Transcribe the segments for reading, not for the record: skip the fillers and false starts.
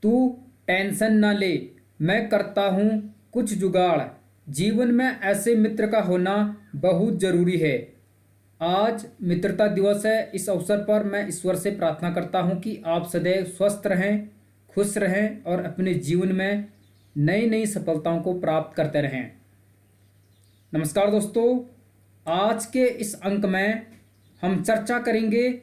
तू टेंशन ना ले, मैं करता हूँ कुछ जुगाड़। जीवन में ऐसे मित्र का होना बहुत जरूरी है। आज मित्रता दिवस है। इस अवसर पर मैं ईश्वर से प्रार्थना करता हूँ कि आप सदैव स्वस्थ रहें, खुश रहें और अपने जीवन में नई नई सफलताओं को प्राप्त करते रहें। नमस्कार दोस्तों, आज के इस अंक में हम चर्चा करेंगे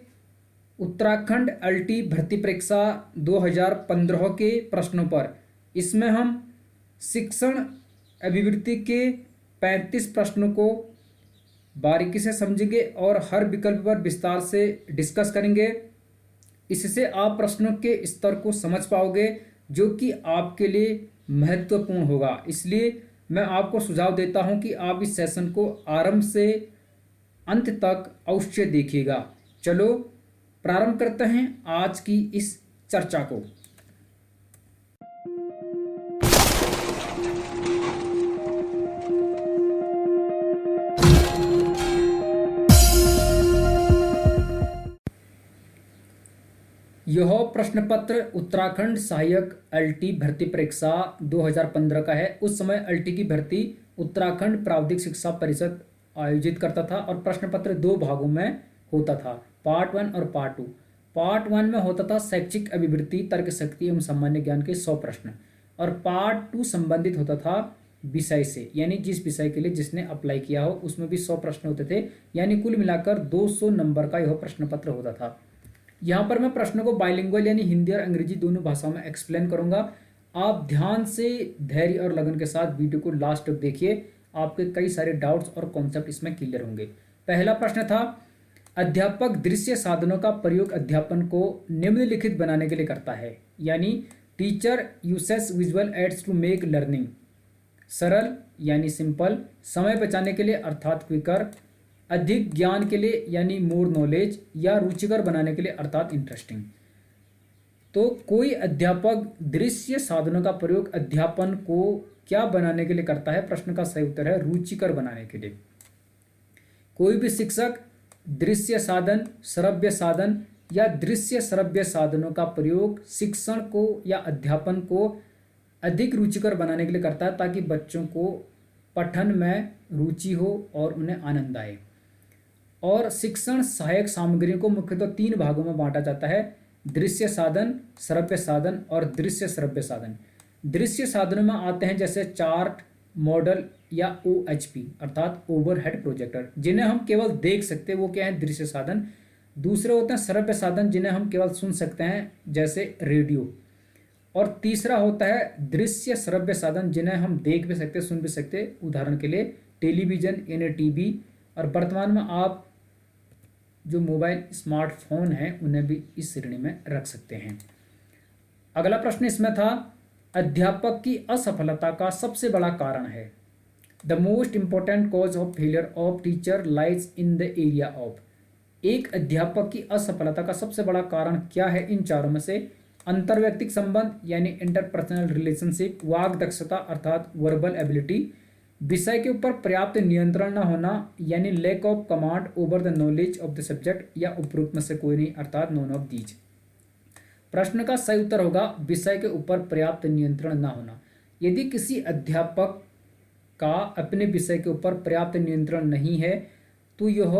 उत्तराखंड एलटी भर्ती परीक्षा 2015 के प्रश्नों पर। इसमें हम शिक्षण अभिवृत्ति के 35 प्रश्नों को बारीकी से समझेंगे और हर विकल्प पर विस्तार से डिस्कस करेंगे। इससे आप प्रश्नों के स्तर को समझ पाओगे जो कि आपके लिए महत्वपूर्ण होगा। इसलिए मैं आपको सुझाव देता हूं कि आप इस सेशन को आरंभ से अंत तक अवश्य देखिएगा। चलो प्रारंभ करते हैं आज की इस चर्चा को। यह प्रश्न पत्र उत्तराखंड सहायक एलटी भर्ती परीक्षा 2015 का है। उस समय एलटी की भर्ती उत्तराखंड प्राविधिक शिक्षा परिषद आयोजित करता था और प्रश्न पत्र दो भागों में होता था, पार्ट 1 और पार्ट 2। पार्ट 1 में होता था शैक्षिक अभिवृत्ति, तर्क शक्ति एवं सामान्य ज्ञान के 100 प्रश्न, और पार्ट 2 संबंधित होता था विषय से, यानी जिस विषय के लिए जिसने अप्लाई किया हो उसमें भी 100 प्रश्न होते थे, यानी कुल मिलाकर 200 नंबर का यह प्रश्न पत्र होता था। यहाँ पर मैं प्रश्नों को बाइलिंगुअल यानी हिंदी और अंग्रेजी दोनों भाषाओं में एक्सप्लेन करूंगा। आप ध्यान से, धैर्य और लगन के साथ वीडियो को लास्ट तक देखिए। आपके कई सारे डाउट्स और कॉन्सेप्ट इसमें क्लियर होंगे। पहला प्रश्न था, अध्यापक दृश्य साधनों का प्रयोग अध्यापन को निम्नलिखित बनाने के लिए करता है, यानी teacher uses visual aids to make learning. सरल यानी सिंपल, समय बचाने के लिए अर्थात क्विकर, अधिक ज्ञान के लिए यानी मोर नॉलेज, या रुचिकर बनाने के लिए अर्थात इंटरेस्टिंग। तो कोई अध्यापक दृश्य साधनों का प्रयोग अध्यापन को क्या बनाने के लिए करता है? प्रश्न का सही उत्तर है रुचिकर बनाने के लिए। कोई भी शिक्षक दृश्य साधन, श्रव्य साधन या दृश्य श्रव्य साधनों का प्रयोग शिक्षण को या अध्यापन को अधिक रुचिकर बनाने के लिए करता है, ताकि बच्चों को पठन में रुचि हो और उन्हें आनंद आए। और शिक्षण सहायक सामग्रियों को मुख्यतः 3 भागों में बांटा जाता है, दृश्य साधन, श्रव्य साधन और दृश्य श्रव्य साधन। दृश्य साधनों में आते हैं जैसे चार्ट, मॉडल या OHP अर्थात ओवरहेड प्रोजेक्टर, जिन्हें हम केवल देख सकते हैं, वो क्या है? दृश्य साधन। दूसरे होते हैं श्रव्य साधन, जिन्हें हम केवल सुन सकते हैं, जैसे रेडियो। और तीसरा होता है दृश्य श्रव्य साधन, जिन्हें हम देख भी सकते, सुन भी सकते, उदाहरण के लिए टेलीविजन यानी टीवी। और वर्तमान में आप जो मोबाइल स्मार्टफोन हैं उन्हें भी इस श्रेणी में रख सकते हैं। अगला प्रश्न इसमें था, अध्यापक की असफलता का सबसे बड़ा कारण है। The most important cause of failure of teacher lies in the area of. एक अध्यापक की असफलता का सबसे बड़ा कारण क्या है? इन चारों में से अंतर्व्यक्तिक संबंध यानी इंटरपर्सनल रिलेशनशिप, वाक दक्षता अर्थात वर्बल एबिलिटी, विषय के ऊपर पर्याप्त नियंत्रण न होना यानी lack of command over the knowledge of the subject, या उपरोक्त में से कोई नहीं अर्थात नॉन ऑफ दीज। प्रश्न का सही उत्तर होगा विषय के ऊपर पर्याप्त नियंत्रण न होना। यदि किसी अध्यापक का अपने विषय के ऊपर पर्याप्त नियंत्रण नहीं है तो यह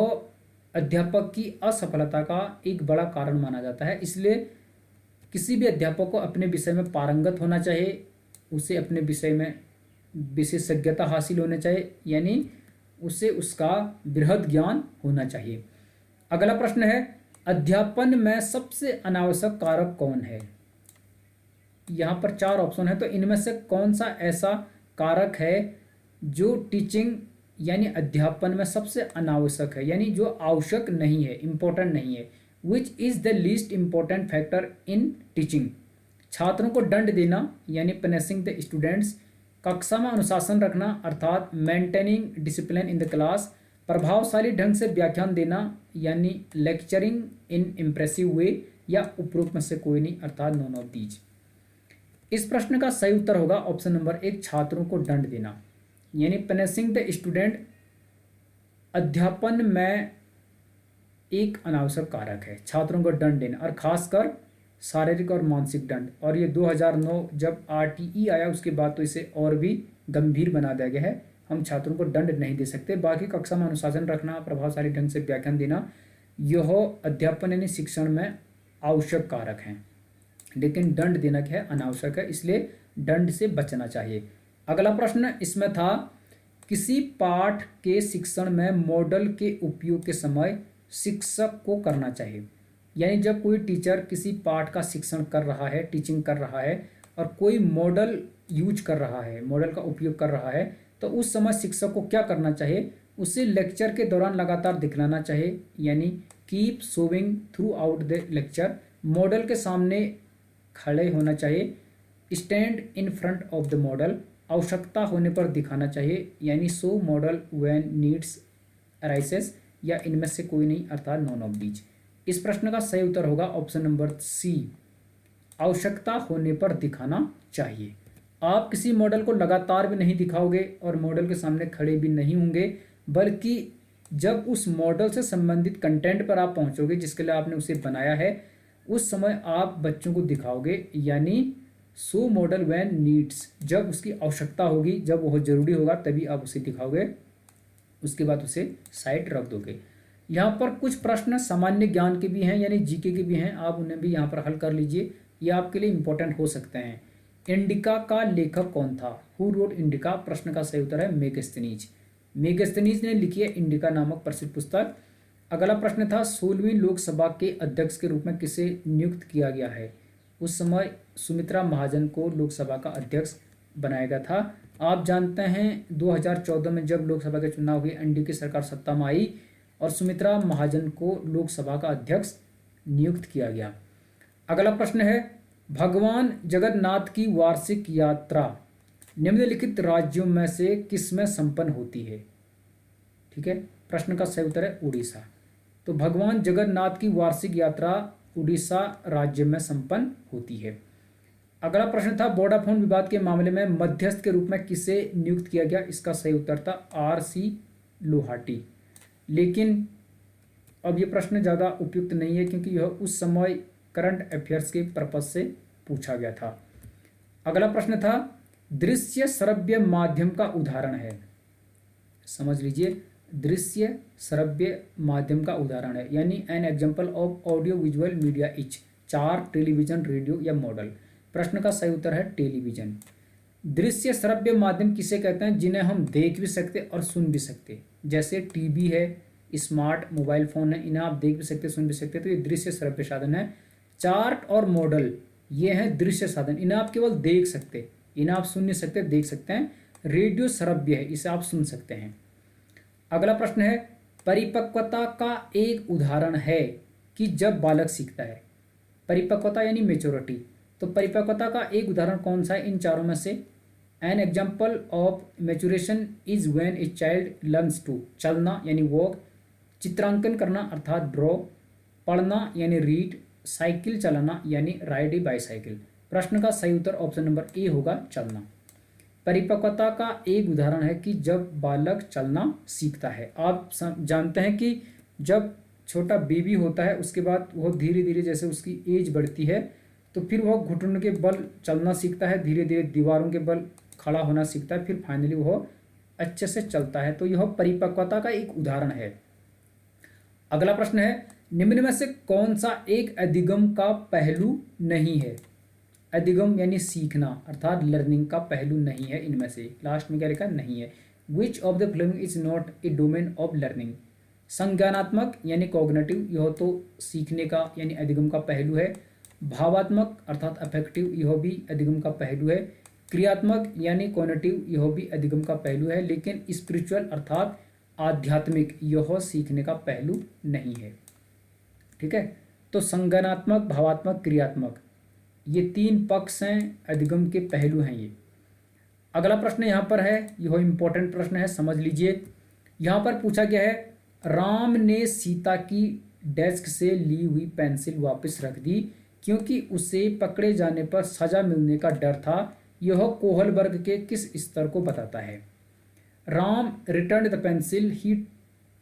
अध्यापक की असफलता का एक बड़ा कारण माना जाता है। इसलिए किसी भी अध्यापक को अपने विषय में पारंगत होना चाहिए, उसे अपने विषय में विशेषज्ञता हासिल होनी चाहिए, यानी उसे उसका बृहद ज्ञान होना चाहिए। अगला प्रश्न है, अध्यापन में सबसे अनावश्यक कारक कौन है? यहाँ पर 4 ऑप्शन है, तो इनमें से कौन सा ऐसा कारक है जो टीचिंग यानी अध्यापन में सबसे अनावश्यक है, यानी जो आवश्यक नहीं है, इंपॉर्टेंट नहीं है। Which is the least important factor in teaching. छात्रों को दंड देना यानी पनिशिंग द स्टूडेंट्स, कक्षा में अनुशासन रखना अर्थात maintaining discipline in the class, प्रभावशाली ढंग से व्याख्यान देना यानी लेक्चरिंग इन इम्प्रेसिव वे, या उपरोक्त में से कोई नहीं अर्थात नॉन ऑफ दीज। इस प्रश्न का सही उत्तर होगा ऑप्शन नंबर 1, छात्रों को दंड देना यानी पनिशिंग द स्टूडेंट अध्यापन में एक अनावश्यक कारक है, छात्रों को दंड देना, और खासकर शारीरिक और मानसिक दंड। और ये 2009 जब आरटीई आया उसके बाद तो इसे और भी गंभीर बना दिया गया है। हम छात्रों को दंड नहीं दे सकते। बाकी कक्षा में अनुशासन रखना, प्रभावशाली ढंग से व्याख्यान देना, यह अध्यापन यानी शिक्षण में आवश्यक कारक हैं, लेकिन दंड देना क्या है, अनावश्यक है, इसलिए दंड से बचना चाहिए। अगला प्रश्न इसमें था, किसी पाठ के शिक्षण में मॉडल के उपयोग के समय शिक्षक को करना चाहिए। यानी जब कोई टीचर किसी पाठ का शिक्षण कर रहा है, टीचिंग कर रहा है और कोई मॉडल यूज कर रहा है, मॉडल का उपयोग कर रहा है, तो उस समय शिक्षक को क्या करना चाहिए, उसे लेक्चर के दौरान लगातार दिखलाना चाहिए, यानी keep showing through out the lecture. Model के सामने खड़े होना चाहिए, stand in front of the model. आवश्यकता होने पर दिखाना चाहिए, यानी शो मॉडल व्हेन नीड्स अराइसेस, या इनमें से कोई नहीं, अर्थात नॉन ऑफ दीज। इस प्रश्न का सही उत्तर होगा ऑप्शन नंबर सी, आवश्यकता होने पर दिखाना चाहिए। आप किसी मॉडल को लगातार भी नहीं दिखाओगे और मॉडल के सामने खड़े भी नहीं होंगे, बल्कि जब उस मॉडल से संबंधित कंटेंट पर आप पहुंचोगे जिसके लिए आपने उसे बनाया है, उस समय आप बच्चों को दिखाओगे, यानी सो मॉडल व्हेन नीड्स, जब उसकी आवश्यकता होगी, जब वह जरूरी होगा तभी आप उसे दिखाओगे, उसके बाद उसे साइड रख दोगे। यहाँ पर कुछ प्रश्न सामान्य ज्ञान के भी हैं, यानी जीके के भी हैं, आप उन्हें भी यहाँ पर हल कर लीजिए, ये आपके लिए इंपॉर्टेंट हो सकते हैं। इंडिका का लेखक कौन था? Who wrote indica? प्रश्न का सही उत्तर है मेगस्थनीज। मेगस्थनीज ने लिखी है इंडिका नामक प्रसिद्ध पुस्तक। अगला प्रश्न था, 16वीं लोकसभा के अध्यक्ष के रूप में किसे नियुक्त किया गया है? उस समय सुमित्रा महाजन को लोकसभा का अध्यक्ष बनाया गया था। आप जानते हैं 2014 में जब लोकसभा के चुनाव हुए, एनडीए की सरकार सत्ता में आई और सुमित्रा महाजन को लोकसभा का अध्यक्ष नियुक्त किया गया। अगला प्रश्न है, भगवान जगन्नाथ की वार्षिक यात्रा निम्नलिखित राज्यों में से किसमें संपन्न होती है? ठीक है, प्रश्न का सही उत्तर है उड़ीसा। तो भगवान जगन्नाथ की वार्षिक यात्रा उड़ीसा राज्य में संपन्न होती है। अगला प्रश्न था, वोडाफोन विवाद के मामले में मध्यस्थ के रूप में किसे नियुक्त किया गया? इसका सही उत्तर था आर.सी. लोहाटी। लेकिन अब ये प्रश्न ज़्यादा उपयुक्त नहीं है क्योंकि यह उस समय करंट अफेयर्स के पर्पज से पूछा गया था। अगला प्रश्न था, दृश्य श्रव्य माध्यम का उदाहरण है। समझ लीजिए, दृश्य श्रव्य माध्यम का उदाहरण है, यानी N example of audio visual media etch 4 television, radio या मॉडल। प्रश्न का सही उत्तर है टेलीविजन। दृश्य श्रव्य माध्यम किसे कहते हैं? जिन्हें हम देख भी सकते और सुन भी सकते, जैसे टीवी है, स्मार्ट मोबाइल फोन है, इन्हें आप देख भी सकते सुन भी सकते, तो ये दृश्य श्रव्य साधन है। चार्ट और मॉडल ये हैं दृश्य साधन, इन्हें आप केवल देख सकते, इन्हें आप सुन नहीं सकते, देख सकते हैं। रेडियो श्रव्य है, इसे आप सुन सकते हैं। अगला प्रश्न है, परिपक्वता का एक उदाहरण है कि जब बालक सीखता है। परिपक्वता यानी मेच्योरिटी, तो परिपक्वता का एक उदाहरण कौन सा है इन चारों में से? An example of maturation is when a child learns to, चलना यानी वॉक, चित्रांकन करना अर्थात ड्रॉ, पढ़ना यानी रीड, साइकिल चलाना यानी राइड ए बाईसाइकिल। प्रश्न का सही उत्तर ऑप्शन नंबर ए होगा, चलना। परिपक्वता का एक उदाहरण है कि जब बालक चलना सीखता है। आप जानते हैं कि जब छोटा बेबी होता है उसके बाद वह धीरे धीरे जैसे उसकी एज बढ़ती है तो फिर वह घुटनों के बल चलना सीखता है, धीरे धीरे दीवारों के बल खड़ा होना सीखता है, फिर फाइनली वह अच्छे से चलता है। तो यह परिपक्वता का एक उदाहरण है। अगला प्रश्न है, निम्न में से कौन सा एक अधिगम का पहलू नहीं है? अधिगम यानी सीखना अर्थात लर्निंग का पहलू नहीं है इनमें से। लास्ट में क्या लिखा? नहीं है। Which of the following is not a domain of learning? संज्ञानात्मक यानी कॉग्निटिव, यह तो सीखने का यानी अधिगम का पहलू है। भावात्मक अर्थात अफेक्टिव, यह भी अधिगम का पहलू है। क्रियात्मक यानी कॉग्निटिव, यह भी अधिगम का पहलू है। लेकिन स्पिरिचुअल अर्थात आध्यात्मिक, यह सीखने का पहलू नहीं है। ठीक है, तो संज्ञानात्मक, भावात्मक, क्रियात्मक, ये 3 पक्ष हैं, अधिगम के पहलू हैं ये। अगला प्रश्न यहाँ पर है, यह इंपॉर्टेंट प्रश्न है, समझ लीजिए। यहाँ पर पूछा गया है, राम ने सीता की डेस्क से ली हुई पेंसिल वापस रख दी क्योंकि उसे पकड़े जाने पर सजा मिलने का डर था। यह कोहल वर्ग के किस स्तर को बताता है? Ram return the pencil he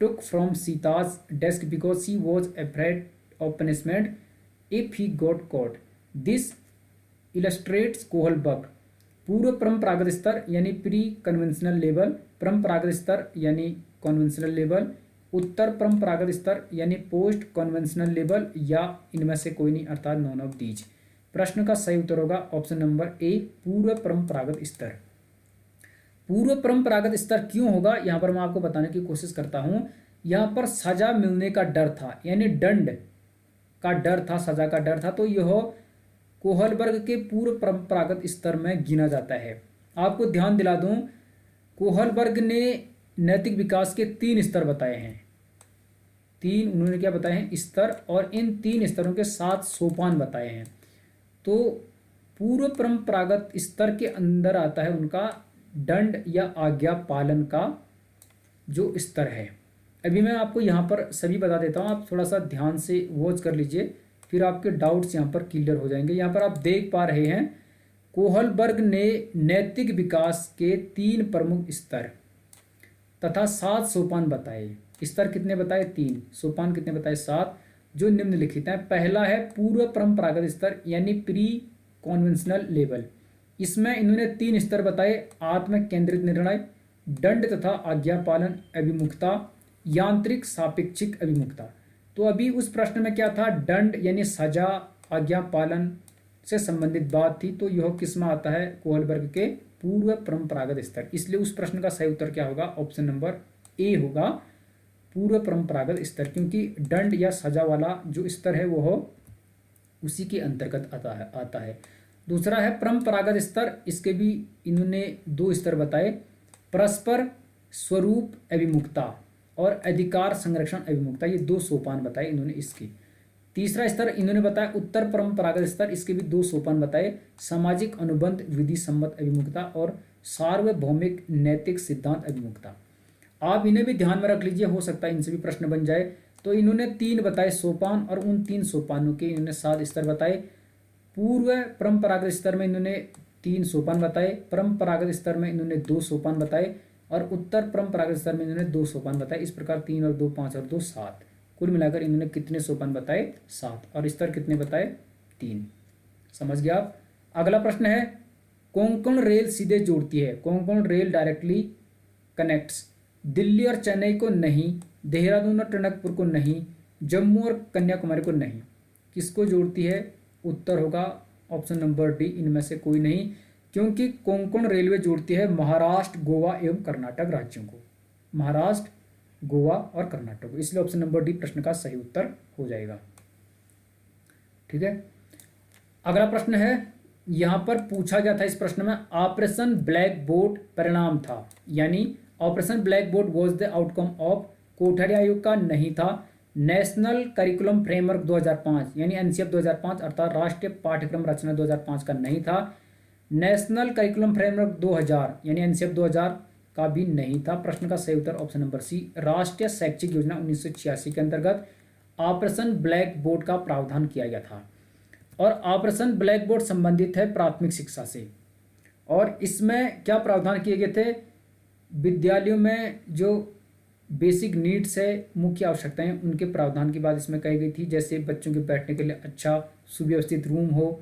took from Sita's desk because he was afraid of punishment if he got caught. This illustrates Kohlberg. पूर्व परंपरागत स्तर यानी प्री कन्वेंशनल लेवल, परंपरागत स्तर यानी कन्वेंशनल लेवल, उत्तर परंपरागत स्तर यानी पोस्ट कन्वेंशनल लेवल, या इनमें से कोई नहीं अर्थात नॉन ऑफ दीज। प्रश्न का सही उत्तर होगा ऑप्शन नंबर ए, पूर्व परंपरागत स्तर। पूर्व परंपरागत स्तर क्यों होगा, यहां पर मैं आपको बताने की कोशिश करता हूं। यहां पर सजा मिलने का डर था, यानी दंड का डर था, सजा का डर था, तो यह कोहलबर्ग के पूर्व परंपरागत स्तर में गिना जाता है। आपको ध्यान दिला दूं, कोहलबर्ग ने नैतिक विकास के 3 स्तर बताए हैं। 3 उन्होंने क्या बताए हैं, स्तर, और इन 3 स्तरों के 7 सोपान बताए हैं। तो पूर्व परंपरागत स्तर के अंदर आता है उनका दंड या आज्ञा पालन का जो स्तर है। अभी मैं आपको यहाँ पर सभी बता देता हूँ, आप थोड़ा सा ध्यान से वॉच कर लीजिए, फिर आपके डाउट्स यहाँ पर क्लियर हो जाएंगे। यहाँ पर आप देख पा रहे हैं कोहलबर्ग ने नैतिक विकास के 3 प्रमुख स्तर तथा 7 सोपान बताए। स्तर कितने बताए, 3, सोपान कितने बताए, 7, जो निम्नलिखित हैं। पहला है पूर्व परंपरागत स्तर यानी प्री कॉन्वेंशनल लेवल। इसमें इन्होंने 3 स्तर बताए, आत्म केंद्रित निर्णय, दंड तथा आज्ञा पालन अभिमुखता, यांत्रिक सापेक्षिक अभिमुखता। तो अभी उस प्रश्न में क्या था, दंड यानी सजा, आज्ञा पालन से संबंधित बात थी, तो यह किस में आता है, कोहलबर्ग के पूर्व परंपरागत स्तर। इसलिए उस प्रश्न का सही उत्तर क्या होगा, ऑप्शन नंबर ए होगा, पूर्व परंपरागत स्तर, क्योंकि दंड या सजा वाला जो स्तर है वह उसी के अंतर्गत आता है। दूसरा है परंपरागत स्तर, इसके भी इन्होंने 2 स्तर बताए, परस्पर स्वरूप अभिमुखता और अधिकार संरक्षण अभिमुखता, ये 2 सोपान बताए इन्होंने इसके। तीसरा स्तर इन्होंने बताया उत्तर परंपरागत स्तर, इसके भी 2 सोपान बताए, सामाजिक अनुबंध विधि सम्मत अभिमुखता और सार्वभौमिक नैतिक सिद्धांत अभिमुखता। आप इन्हें भी ध्यान में रख लीजिए, हो सकता है इनसे भी प्रश्न बन जाए। तो इन्होंने 3 बताए सोपान, और उन 3 सोपानों के इन्होंने 7 स्तर बताए। पूर्व परंपरागत स्तर में इन्होंने 3 सोपान बताए, परंपरागत स्तर में इन्होंने 2 सोपान बताए, और उत्तर परंपरागत स्तर में इन्होंने 2 सोपान बताए। इस प्रकार 3 और 2 5 और 2 7, कुल मिलाकर इन्होंने कितने सोपान बताए, 7, और स्तर कितने बताए, 3। समझ गया आप। अगला प्रश्न है, कोंकण रेल सीधे जोड़ती है, Konkan rail directly connects Delhi और चेन्नई को नहीं, देहरादून और टनकपुर को नहीं, जम्मू और कन्याकुमारी को नहीं, किसको जोड़ती है, उत्तर होगा ऑप्शन नंबर डी, इनमें से कोई नहीं, क्योंकि कोंकण रेलवे जोड़ती है महाराष्ट्र, गोवा एवं कर्नाटक राज्यों को, महाराष्ट्र, गोवा और कर्नाटक को, इसलिए ऑप्शन नंबर डी प्रश्न का सही उत्तर हो जाएगा। ठीक है। अगला प्रश्न है, यहां पर पूछा गया था इस प्रश्न में, ऑपरेशन ब्लैक बोर्ड परिणाम था, यानी operation black board was the outcome of, Kothari आयोग का नहीं था, नेशनल करिकुलम फ्रेमवर्क 2005 यानी एनसीएफ 2005 अर्थात राष्ट्रीय पाठ्यक्रम रचना 2005 का नहीं था, नेशनल करिकुलम फ्रेमवर्क 2000 यानी एनसीएफ 2000 का भी नहीं था। प्रश्न का सही उत्तर ऑप्शन नंबर सी, राष्ट्रीय शैक्षिक योजना 1986 के अंतर्गत ऑपरेशन ब्लैक बोर्ड का प्रावधान किया गया था। और ऑपरेशन ब्लैक बोर्ड संबंधित है प्राथमिक शिक्षा से, और इसमें क्या प्रावधान किए गए थे, विद्यालयों में जो बेसिक नीड्स है, मुख्य आवश्यकताएं, उनके प्रावधान की बात इसमें कही गई थी, जैसे बच्चों के बैठने के लिए अच्छा सुव्यवस्थित रूम हो,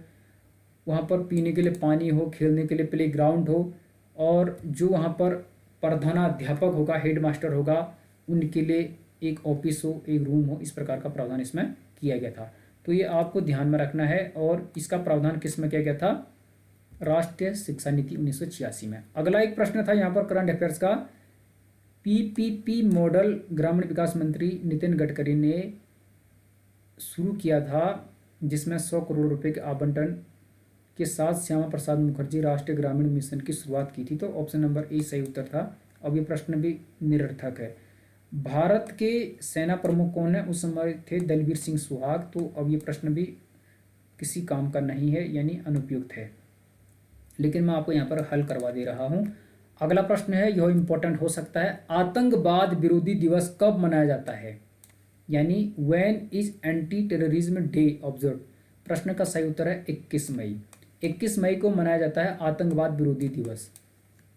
वहाँ पर पीने के लिए पानी हो, खेलने के लिए प्ले ग्राउंड हो, और जो वहाँ पर प्रधानाध्यापक होगा, हेड मास्टर होगा, उनके लिए एक ऑफिस हो, एक रूम हो, इस प्रकार का प्रावधान इसमें किया गया था। तो ये आपको ध्यान में रखना है, और इसका प्रावधान किस में किया गया था, राष्ट्रीय शिक्षा नीति 1986 में। अगला एक प्रश्न था यहाँ पर करंट अफेयर्स का, पीपीपी मॉडल ग्रामीण विकास मंत्री नितिन गडकरी ने शुरू किया था, जिसमें 100 करोड़ रुपए के आवंटन के साथ श्यामा प्रसाद मुखर्जी राष्ट्रीय ग्रामीण मिशन की शुरुआत की थी। तो ऑप्शन नंबर ए सही उत्तर था। अब ये प्रश्न भी निरर्थक है। भारत के सेना प्रमुख कौन है, उस समय थे दलबीर सिंह सुहाग। तो अब ये प्रश्न भी किसी काम का नहीं है, यानी अनुपयुक्त है, लेकिन मैं आपको यहाँ पर हल करवा दे रहा हूँ। अगला प्रश्न है, यह इंपॉर्टेंट हो सकता है, आतंकवाद विरोधी दिवस कब मनाया जाता है, यानी when is anti terrorism day observe. प्रश्न का सही उत्तर है 21 मई। 21 मई को मनाया जाता है आतंकवाद विरोधी दिवस।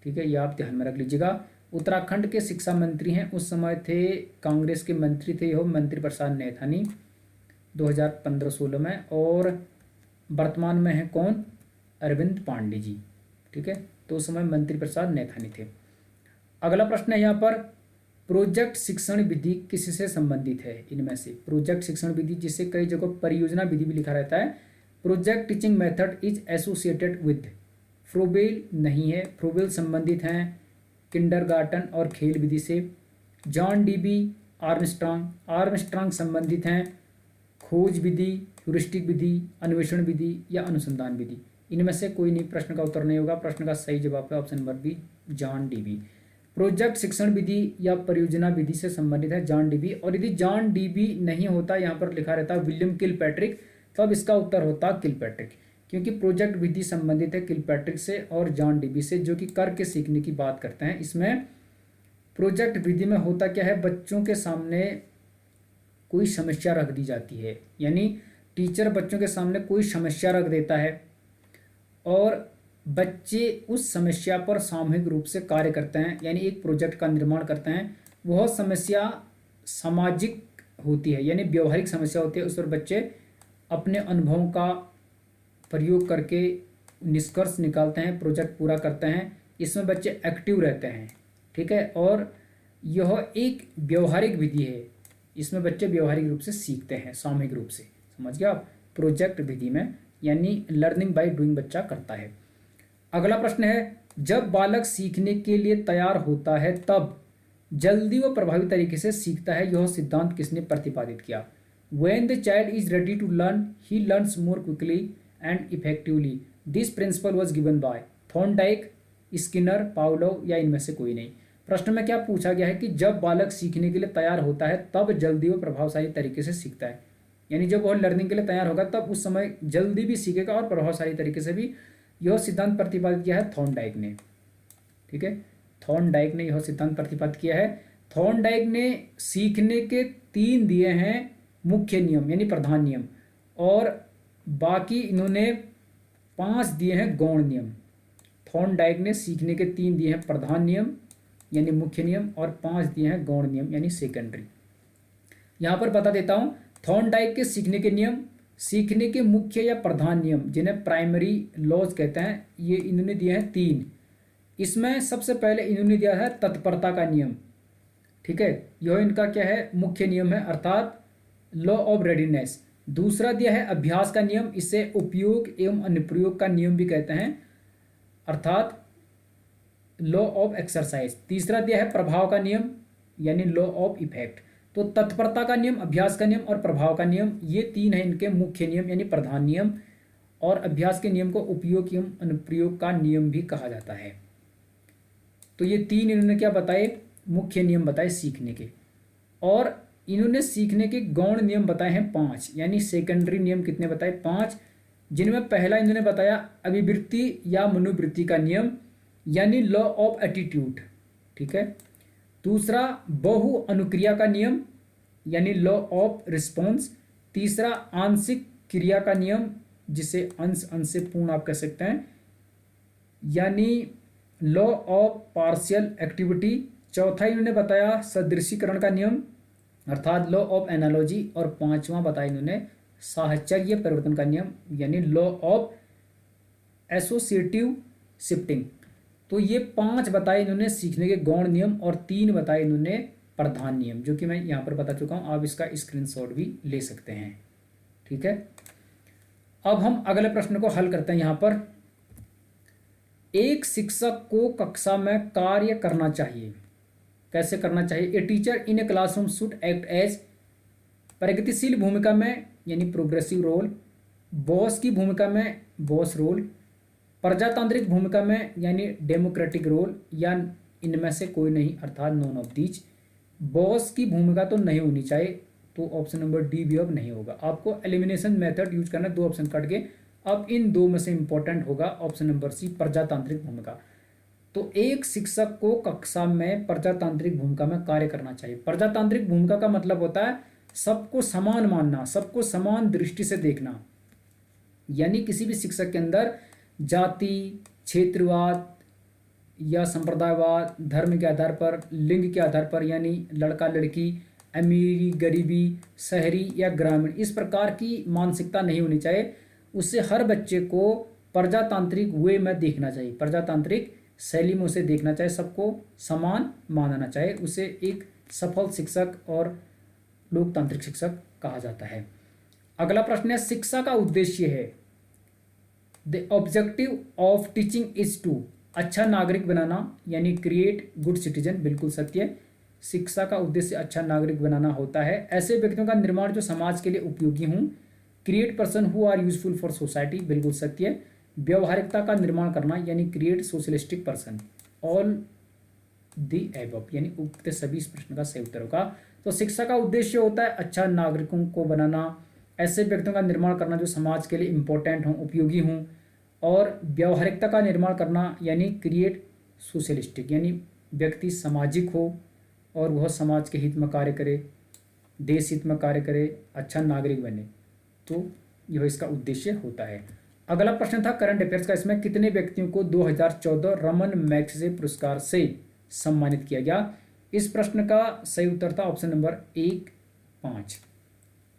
ठीक है, ये आप ध्यान में रख लीजिएगा। उत्तराखंड के शिक्षा मंत्री हैं, उस समय थे कांग्रेस के मंत्री थे यह मंत्री प्रसाद नैथानी 2015-16 में। और वर्तमान में है कौन? अरविंद पांडे जी। ठीक है, तो उस समय मंत्री प्रसाद नैथानी थे। अगला प्रश्न है यहाँ पर, प्रोजेक्ट शिक्षण विधि किससे संबंधित है? इनमें से प्रोजेक्ट शिक्षण विधि, जिसे कई जगह परियोजना विधि भी लिखा रहता है। Project teaching method is associated with Froebel नहीं है, फ्रोबेल संबंधित हैं किंडरगार्टन और खेल विधि से। जॉन डीबी आर्मस्ट्रांग संबंधित हैं खोज विधि, ह्यूरिस्टिक विधि, अन्वेषण विधि या अनुसंधान विधि। इनमें से कोई नहीं, प्रश्न का उत्तर नहीं होगा। प्रश्न का सही जवाब है option number B, John Dewey. Project शिक्षण विधि या परियोजना विधि से संबंधित है जॉन डीबी। और यदि जॉन डीबी नहीं होता, यहाँ पर लिखा रहता विलियम किलपैट्रिक, तब इसका उत्तर होता किलपैट्रिक, क्योंकि प्रोजेक्ट विधि संबंधित है किलपैट्रिक से और जॉन डीबी से, जो कि करके सीखने की बात करते हैं। इसमें प्रोजेक्ट विधि में होता क्या है, बच्चों के सामने कोई समस्या रख दी जाती है, यानी टीचर बच्चों के सामने कोई समस्या रख देता है और बच्चे उस समस्या पर सामूहिक रूप से कार्य करते हैं, यानी एक प्रोजेक्ट का निर्माण करते हैं। वह समस्या सामाजिक होती है, यानी व्यवहारिक समस्या होती है, उस पर बच्चे अपने अनुभवों का प्रयोग करके निष्कर्ष निकालते हैं, प्रोजेक्ट पूरा करते हैं। इसमें बच्चे एक्टिव रहते हैं। ठीक है, और यह एक व्यवहारिक विधि है, इसमें बच्चे व्यवहारिक रूप से सीखते हैं सामूहिक रूप से। समझ गया आप? प्रोजेक्ट विधि में यानी लर्निंग बाय डूइंग बच्चा करता है। अगला प्रश्न है, जब बालक सीखने के लिए तैयार होता है तब जल्दी व प्रभावी तरीके से सीखता है, यह सिद्धांत किसने प्रतिपादित किया? When the child is ready to learn, he learns more quickly and effectively. This principle was given by Thorndike, Skinner, Pavlov या इनमें से कोई नहीं। प्रश्न में क्या पूछा गया है कि जब बालक सीखने के लिए तैयार होता है तब जल्दी व प्रभावशाली तरीके से सीखता है, यानी जब वह लर्निंग के लिए तैयार होगा तब उस समय जल्दी भी सीखेगा और प्रभावशाली तरीके से भी। यह सिद्धांत प्रतिपादित किया है थॉर्नडाइक ने। ठीक है, थॉर्नडाइक ने यह सिद्धांत प्रतिपादित किया है। थॉर्नडाइक ने सीखने के 3 दिए हैं मुख्य नियम यानी प्रधान नियम, और बाकी इन्होंने 5 दिए हैं गौण नियम। थॉर्नडाइक ने सीखने के 3 दिए हैं प्रधान नियम यानी मुख्य नियम और 5 दिए हैं गौण नियम यानी सेकेंडरी। यहाँ पर बता देता हूँ, थॉर्नडाइक के सीखने के नियम, सीखने के मुख्य या प्रधान नियम जिन्हें प्राइमरी लॉज कहते हैं, ये इन्होंने दिए हैं 3। इसमें सबसे पहले इन्होंने दिया है तत्परता का नियम। ठीक है, यह इनका क्या है, मुख्य नियम है, अर्थात लॉ ऑफ रेडीनेस। दूसरा दिया है अभ्यास का नियम, इसे उपयोग एवं अनुप्रयोग का नियम भी कहते हैं, अर्थात लॉ ऑफ एक्सरसाइज। तीसरा दिया है प्रभाव का नियम यानी लॉ ऑफ इफेक्ट। तो तत्परता का नियम, अभ्यास का नियम और प्रभाव का नियम, ये 3 है इनके मुख्य नियम यानी प्रधान नियम, और अभ्यास के नियम को उपयोग एवं अनुप्रयोग का नियम भी कहा जाता है। तो ये 3 इन्होंने क्या बताए, मुख्य नियम बताए सीखने के, और इन्होंने सीखने के गौण नियम बताए हैं 5, यानी सेकेंडरी नियम कितने बताए, 5, जिनमें पहला इन्होंने बताया अभिवृत्ति या मनोवृत्ति का नियम यानी लॉ ऑफ एटीट्यूड। ठीक है, दूसरा बहु अनुक्रिया का नियम यानी लॉ ऑफ रिस्पॉन्स। तीसरा आंशिक क्रिया का नियम, जिसे अंश अंश से पूर्ण आप कह सकते हैं, यानी लॉ ऑफ पार्शियल एक्टिविटी। चौथा इन्होंने बताया सदृशीकरण का नियम अर्थात लॉ ऑफ एनालॉजी, और 5वां बताया इन्होंने साहचर्य परिवर्तन का नियम यानी लॉ ऑफ एसोसिएटिव शिफ्टिंग। तो ये 5 बताए इन्होंने सीखने के गौण नियम और 3 बताए इन्होंने प्रधान नियम, जो कि मैं यहाँ पर बता चुका हूँ। आप इसका स्क्रीनशॉट भी ले सकते हैं। ठीक है, अब हम अगले प्रश्न को हल करते हैं। यहाँ पर एक शिक्षक को कक्षा में कार्य करना चाहिए, कैसे करना चाहिए? A teacher in a classroom should act as प्रगतिशील भूमिका में यानी प्रोग्रेसिव रोल, बॉस की भूमिका में बॉस रोल, प्रजातांत्रिक भूमिका में यानी डेमोक्रेटिक रोल, या इनमें से कोई नहीं अर्थात नॉन ऑफ दीज। बॉस की भूमिका तो नहीं होनी चाहिए, तो ऑप्शन नंबर डी भी अब नहीं होगा। आपको एलिमिनेशन मेथड यूज करना है, 2 ऑप्शन कट के। अब इन 2 में से इंपॉर्टेंट होगा ऑप्शन नंबर सी, प्रजातांत्रिक भूमिका। तो एक शिक्षक को कक्षा में प्रजातांत्रिक भूमिका में कार्य करना चाहिए। प्रजातांत्रिक भूमिका का मतलब होता है सबको समान मानना, सबको समान दृष्टि से देखना, यानी किसी भी शिक्षक के अंदर जाति, क्षेत्रवाद या संप्रदायवाद, धर्म के आधार पर, लिंग के आधार पर यानी लड़का लड़की, अमीरी गरीबी, शहरी या ग्रामीण, इस प्रकार की मानसिकता नहीं होनी चाहिए। उससे हर बच्चे को प्रजातांत्रिक वे में देखना चाहिए, प्रजातांत्रिक शैली में उसे देखना चाहिए, सबको समान मानना चाहिए, उसे एक सफल शिक्षक और लोकतांत्रिक शिक्षक कहा जाता है। अगला प्रश्न है, शिक्षा का उद्देश्य है, the objective of teaching is to, अच्छा नागरिक बनाना यानी क्रिएट गुड सिटीजन, बिल्कुल सत्य। शिक्षा का उद्देश्य अच्छा नागरिक बनाना होता है, ऐसे व्यक्तियों का निर्माण जो समाज के लिए उपयोगी हों, create person who are useful for society, बिल्कुल सत्य। व्यवहारिकता का निर्माण करना यानी create socialistic person, all the above, यानी उक्त सभी इस प्रश्न का सही उत्तर होगा। तो शिक्षा का उद्देश्य होता है अच्छा नागरिकों को बनाना, ऐसे व्यक्तियों का निर्माण करना जो समाज के लिए इंपॉर्टेंट हों, उपयोगी हों, और व्यवहारिकता का निर्माण करना यानी क्रिएट सोशलिस्टिक, यानी व्यक्ति सामाजिक हो और वह समाज के हित में कार्य करे, देश हित में कार्य करे, अच्छा नागरिक बने, तो यह इसका उद्देश्य होता है। अगला प्रश्न था करंट अफेयर्स का, इसमें कितने व्यक्तियों को 2014 रमन मैग्सेसे पुरस्कार से सम्मानित किया गया? इस प्रश्न का सही उत्तर था ऑप्शन नंबर 1, 5।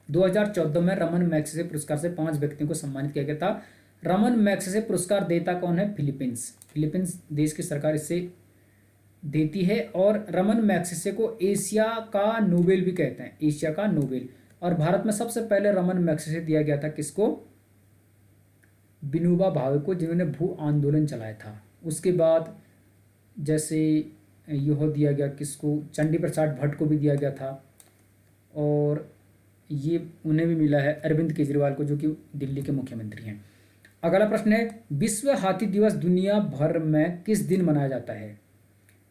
2014 में रमन मैग्सेसे पुरस्कार से 5 व्यक्तियों को सम्मानित किया गया था। रमन मैग्सेसे पुरस्कार देता कौन है? फिलीपींस, फिलीपींस देश की सरकार इसे देती है, और रमन मैग्सेसे को एशिया का नोबेल भी कहते हैं, एशिया का नोबेल। और भारत में सबसे पहले रमन मैग्सेसे दिया गया था किसको? विनोबा भावे को, जिन्होंने भू आंदोलन चलाया था। उसके बाद जैसे यह दिया गया किसको? चंडी प्रसाद भट्ट को भी दिया गया था, और ये उन्हें भी मिला है अरविंद केजरीवाल को, जो कि दिल्ली के मुख्यमंत्री हैं। अगला प्रश्न है, विश्व हाथी दिवस दुनिया भर में किस दिन मनाया जाता है?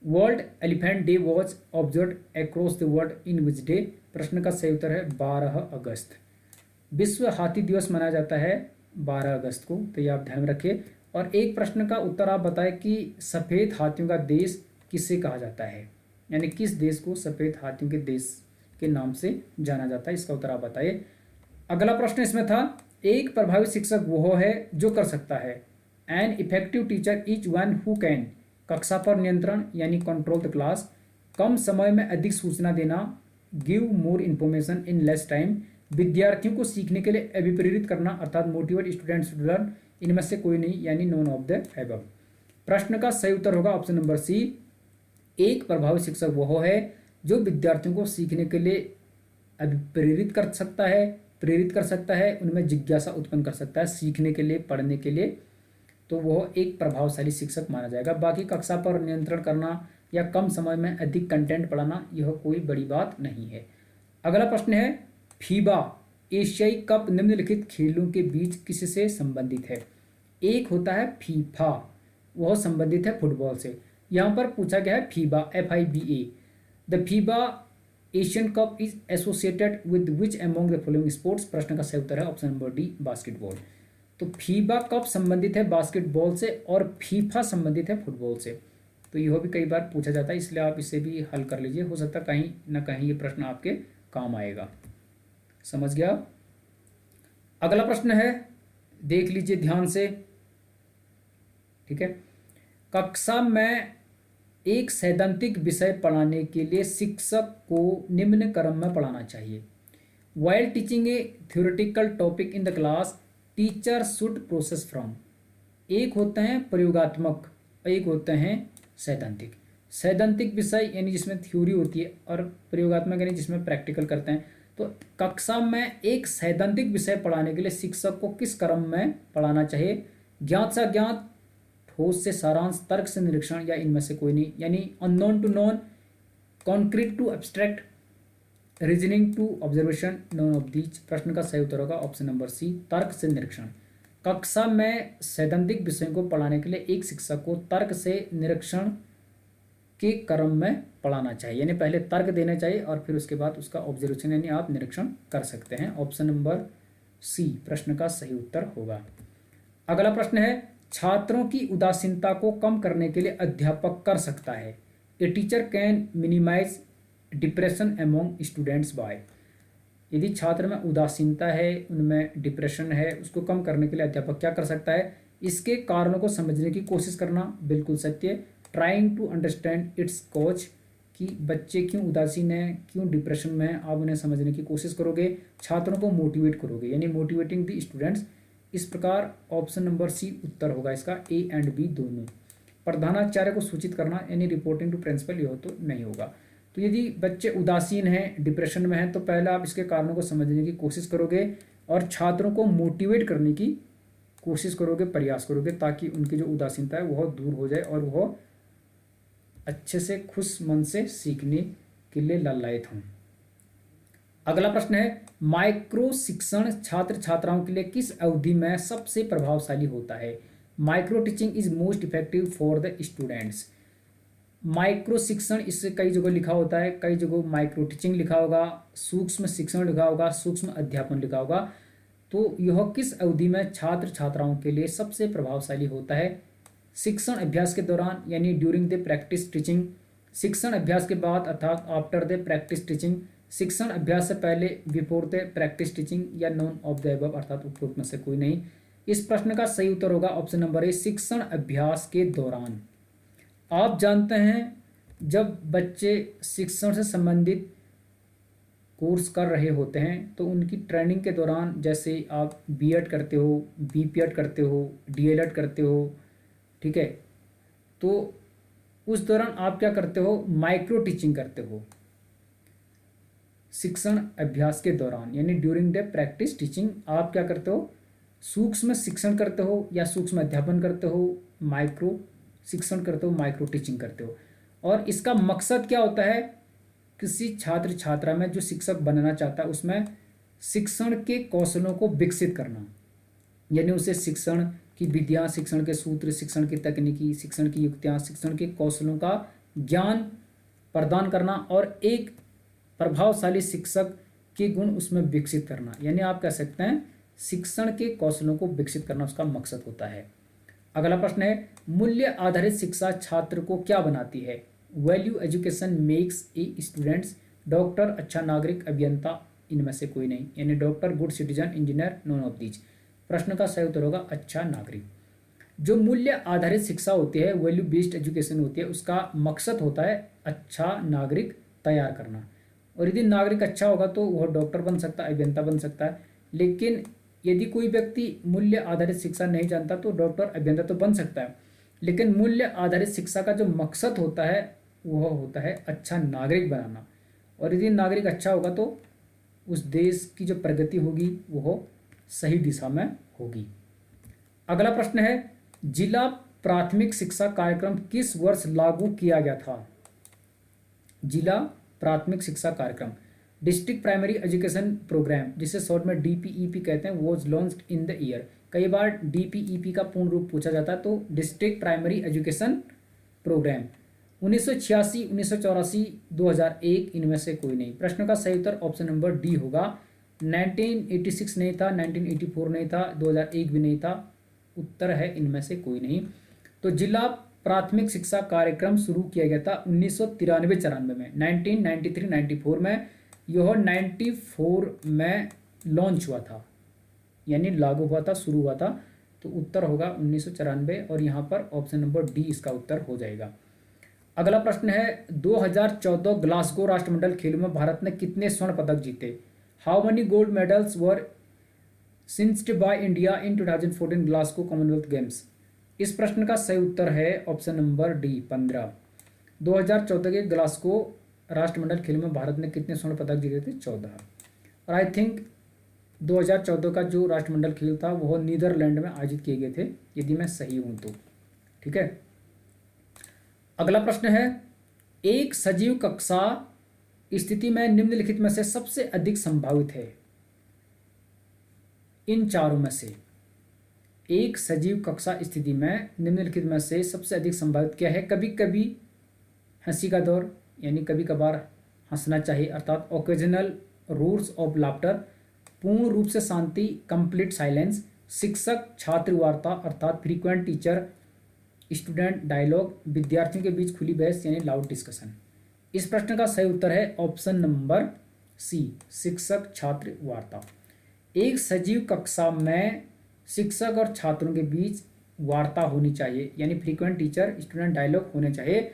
World elephant day was observe across the world in which day? प्रश्न का सही उत्तर है 12 अगस्त। विश्व हाथी दिवस मनाया जाता है 12 अगस्त को, तो ये आप ध्यान में रखिए। और एक प्रश्न का उत्तर आप बताएं कि सफ़ेद हाथियों का देश किसे कहा जाता है, यानी किस देश को सफ़ेद हाथियों के देश के नाम से जाना जाता है, इसका उत्तर आप बताइए। अगला प्रश्न इसमें था, एक प्रभावी शिक्षक वह है जो कर सकता है, an effective teacher is one who can, कक्षा पर नियंत्रण यानी कंट्रोल द क्लास, कम समय में अधिक सूचना देना, give more information in less time, विद्यार्थियों को सीखने के लिए अभिप्रेरित करना अर्थात मोटिवेट स्टूडेंट्स टू लर्न, इनमें से कोई नहीं यानी नोन ऑफ द अबव। प्रश्न का सही उत्तर होगा ऑप्शन नंबर सी, एक प्रभावी शिक्षक वह है जो विद्यार्थियों को सीखने के लिए अभिप्रेरित कर सकता है, प्रेरित कर सकता है, उनमें जिज्ञासा उत्पन्न कर सकता है सीखने के लिए, पढ़ने के लिए, तो वह एक प्रभावशाली शिक्षक माना जाएगा। बाकी कक्षा पर नियंत्रण करना या कम समय में अधिक कंटेंट पढ़ाना यह कोई बड़ी बात नहीं है। अगला प्रश्न है, फीबा एशियाई कप निम्नलिखित खेलों के बीच किससे संबंधित है? एक होता है फीफा, वह संबंधित है फुटबॉल से। यहाँ पर पूछा गया है FIBA, FIBA, the FIBA Asian cup is associated with which among the following sports? प्रश्न का सही उत्तर है ऑप्शन नंबर डी, बास्केटबॉल। तो फीबा कप संबंधित है बास्केटबॉल से और फीफा संबंधित है फुटबॉल से, तो यह भी कई बार पूछा जाता है, इसलिए आप इसे भी हल कर लीजिए, हो सकता है कहीं ना कहीं ये प्रश्न आपके काम आएगा। समझ गया? अगला प्रश्न है, देख लीजिए ध्यान से, ठीक है। कक्षा में एक सैद्धांतिक विषय पढ़ाने के लिए शिक्षक को निम्न क्रम में पढ़ाना चाहिए। While teaching A theoretical topic in the class, teacher should process from, एक होते हैं प्रयोगात्मक, एक होते हैं सैद्धांतिक। सैद्धांतिक विषय यानी जिसमें थ्योरी होती है, और प्रयोगात्मक यानी जिसमें प्रैक्टिकल करते हैं। तो कक्षा में एक सैद्धांतिक विषय पढ़ाने के लिए शिक्षक को किस क्रम में पढ़ाना चाहिए? ज्ञात से अज्ञात, ठोस से सारांश, तर्क से निरीक्षण, या इनमें से कोई नहीं, यानी unknown to known, concrete to abstract, reasoning to observation, none of these. प्रश्न का सही उत्तर होगा ऑप्शन नंबर सी, तर्क से निरीक्षण। कक्षा में सैद्धांतिक विषयों को पढ़ाने के लिए एक शिक्षक को तर्क से निरीक्षण के क्रम में पढ़ाना चाहिए, यानी पहले तर्क देना चाहिए और फिर उसके बाद उसका ऑब्जर्वेशन यानी आप निरीक्षण कर सकते हैं। ऑप्शन नंबर सी प्रश्न का सही उत्तर होगा। अगला प्रश्न है, छात्रों की उदासीनता को कम करने के लिए अध्यापक कर सकता है। A teacher can minimise depression among students by, यदि छात्र में उदासीनता है, उनमें डिप्रेशन है, उसको कम करने के लिए अध्यापक क्या कर सकता है? इसके कारणों को समझने की कोशिश करना, बिल्कुल सत्य। Trying to understand its cause, कि बच्चे क्यों उदासीन हैं, क्यों डिप्रेशन में हैं, आप उन्हें समझने की कोशिश करोगे, छात्रों को मोटिवेट करोगे, यानी मोटिवेटिंग द स्टूडेंट्स। इस प्रकार ऑप्शन नंबर सी उत्तर होगा इसका, ए एंड बी दोनों। प्रधानाचार्य को सूचित करना यानी रिपोर्टिंग टू प्रिंसिपल, यह तो नहीं होगा। तो यदि बच्चे उदासीन हैं, डिप्रेशन में हैं, तो पहले आप इसके कारणों को समझने की कोशिश करोगे और छात्रों को मोटिवेट करने की कोशिश करोगे, प्रयास करोगे, ताकि उनकी जो उदासीनता है वह दूर हो जाए और वह अच्छे से खुश मन से सीखने के लिए ललायत हों। अगला प्रश्न है, माइक्रो शिक्षण छात्र छात्राओं के लिए किस अवधि में सबसे प्रभावशाली होता है? Micro teaching is most effective for the students. Micro शिक्षण इससे कई जगह लिखा होता है, कई जगह माइक्रो टीचिंग लिखा होगा, सूक्ष्म शिक्षण लिखा होगा, सूक्ष्म अध्यापन लिखा होगा। तो यह किस अवधि में छात्र छात्राओं के लिए सबसे प्रभावशाली होता है? शिक्षण अभ्यास के दौरान यानी ड्यूरिंग द प्रैक्टिस टीचिंग, शिक्षण अभ्यास के बाद अर्थात आफ्टर द प्रैक्टिस टीचिंग, शिक्षण अभ्यास से पहले बिफोर द प्रैक्टिस टीचिंग, या नॉन ऑफ द अबव अर्थात उपरोक्त में से कोई नहीं। इस प्रश्न का सही उत्तर होगा ऑप्शन नंबर ए, शिक्षण अभ्यास के दौरान। आप जानते हैं जब बच्चे शिक्षण से संबंधित कोर्स कर रहे होते हैं तो उनकी ट्रेनिंग के दौरान, जैसे आप बीएड करते हो, बीपीएड करते हो, डीएलएड करते हो, ठीक है, तो उस दौरान आप क्या करते हो? माइक्रो टीचिंग करते हो शिक्षण अभ्यास के दौरान, यानी ड्यूरिंग द प्रैक्टिस टीचिंग आप क्या करते हो? सूक्ष्म शिक्षण करते हो या सूक्ष्म अध्यापन करते हो, माइक्रो शिक्षण करते हो, माइक्रो टीचिंग करते हो। और इसका मकसद क्या होता है? किसी छात्र छात्रा में जो शिक्षक बनना चाहता है उसमें शिक्षण के कौशलों को विकसित करना, यानी उसे शिक्षण की विधियाँ, शिक्षण के सूत्र, शिक्षण की तकनीकी, शिक्षण की युक्तियाँ, शिक्षण के कौशलों का ज्ञान प्रदान करना और एक प्रभावशाली शिक्षक के गुण उसमें विकसित करना, यानी आप कह सकते हैं शिक्षण के कौशलों को विकसित करना उसका मकसद होता है। अगला प्रश्न है, मूल्य आधारित शिक्षा छात्र को क्या बनाती है? Value education makes a students doctor, अच्छा नागरिक, अभियंता, इनमें से कोई नहीं, यानी doctor, good citizen, engineer, non of these. प्रश्न का सही उत्तर होगा अच्छा नागरिक। जो मूल्य आधारित शिक्षा होती है, वैल्यू बेस्ड एजुकेशन होती है, उसका मकसद होता है अच्छा नागरिक तैयार करना। और यदि नागरिक अच्छा होगा तो वह डॉक्टर बन सकता है, अभियंता बन सकता है। लेकिन यदि कोई व्यक्ति मूल्य आधारित शिक्षा नहीं जानता तो डॉक्टर, अभियंता तो बन सकता है, लेकिन मूल्य आधारित शिक्षा का जो मकसद होता है वह होता है अच्छा नागरिक बनाना। और यदि नागरिक अच्छा होगा तो उस देश की जो प्रगति होगी वह सही दिशा में होगी। अगला प्रश्न है, जिला प्राथमिक शिक्षा कार्यक्रम किस वर्ष लागू किया गया था? जिला प्राथमिक शिक्षा कार्यक्रम, डिस्ट्रिक्ट प्राइमरी एजुकेशन प्रोग्राम, जिसे शॉर्ट में डीपीईपी कहते हैं, was launched in the year. कई बार डीपीईपी का पूर्ण रूप पूछा जाता है, तो डिस्ट्रिक्ट प्राइमरी एजुकेशन प्रोग्राम 1986, 1984, 2001, इनमें से कोई नहीं। प्रश्न का सही उत्तर ऑप्शन नंबर डी होगा। 1986 नहीं था, 1984 नहीं था, 2001 भी नहीं था, उत्तर है इनमें से कोई नहीं। तो जिला प्राथमिक शिक्षा कार्यक्रम शुरू किया गया था 1993-94 में, 1993-94 में, यह 94 में लॉन्च हुआ था, यानी लागू हुआ था, शुरू हुआ था। तो उत्तर होगा 1994 और यहाँ पर ऑप्शन नंबर डी इसका उत्तर हो जाएगा। अगला प्रश्न है, 2014 ग्लासगो राष्ट्रमंडल खेलों में भारत ने कितने स्वर्ण पदक जीते? How many gold medals were clinched by India in 2014 Glasgow Commonwealth Games? इस प्रश्न का सही उत्तर है ऑप्शन नंबर डी 15। 2014 के ग्लासगो राष्ट्रमंडल खेलों में भारत ने कितने स्वर्ण पदक जीते थे? 14। और आई थिंक 2014 का जो राष्ट्रमंडल खेल था वह नीदरलैंड में आयोजित किए गए थे, यदि मैं सही हूं तो। ठीक है, अगला प्रश्न है, एक सजीव कक्षा स्थिति में निम्नलिखित में से सबसे अधिक संभावित है? इन चारों में से एक सजीव कक्षा स्थिति में निम्नलिखित में से सबसे अधिक संभावित क्या है? कभी कभी हंसी का दौर, यानी कभी कभार हंसना चाहिए, अर्थात ओकेजनल रूर्स ऑफ लाफ्टर, पूर्ण रूप से शांति, कंप्लीट साइलेंस, शिक्षक छात्र वार्ता अर्थात फ्रीक्वेंट टीचर स्टूडेंट डायलॉग, विद्यार्थियों के बीच खुली बहस यानी लाउड डिस्कशन। इस प्रश्न का सही उत्तर है ऑप्शन नंबर सी, शिक्षक छात्र वार्ता। एक सजीव कक्षा में शिक्षक और छात्रों के बीच वार्ता होनी चाहिए, यानी फ्रीक्वेंट टीचर स्टूडेंट डायलॉग होने चाहिए,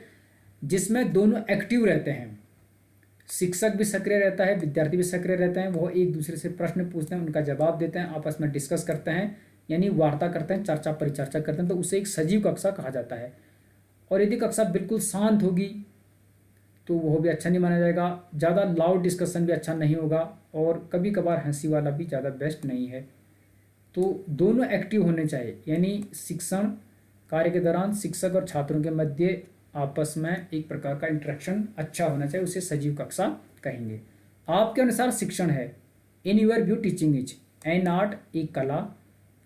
जिसमें दोनों एक्टिव रहते हैं। शिक्षक भी सक्रिय रहता है, विद्यार्थी भी सक्रिय रहते हैं, वो एक दूसरे से प्रश्न पूछते हैं, उनका जवाब देते हैं, आपस में डिस्कस करते हैं, यानी वार्ता करते हैं, चर्चा परिचर्चा करते हैं, तो उसे एक सजीव कक्षा कहा जाता है। और यदि कक्षा बिल्कुल शांत होगी तो वह भी अच्छा नहीं माना जाएगा। ज़्यादा लाउड डिस्कशन भी अच्छा नहीं होगा, और कभी कभार हंसी वाला भी ज़्यादा बेस्ट नहीं है। तो दोनों एक्टिव होने चाहिए, यानी शिक्षण कार्य के दौरान शिक्षक और छात्रों के मध्य आपस में एक प्रकार का इंटरेक्शन अच्छा होना चाहिए, उसे सजीव कक्षा कहेंगे। आपके अनुसार शिक्षण है, in your view teaching is an art, एक कला,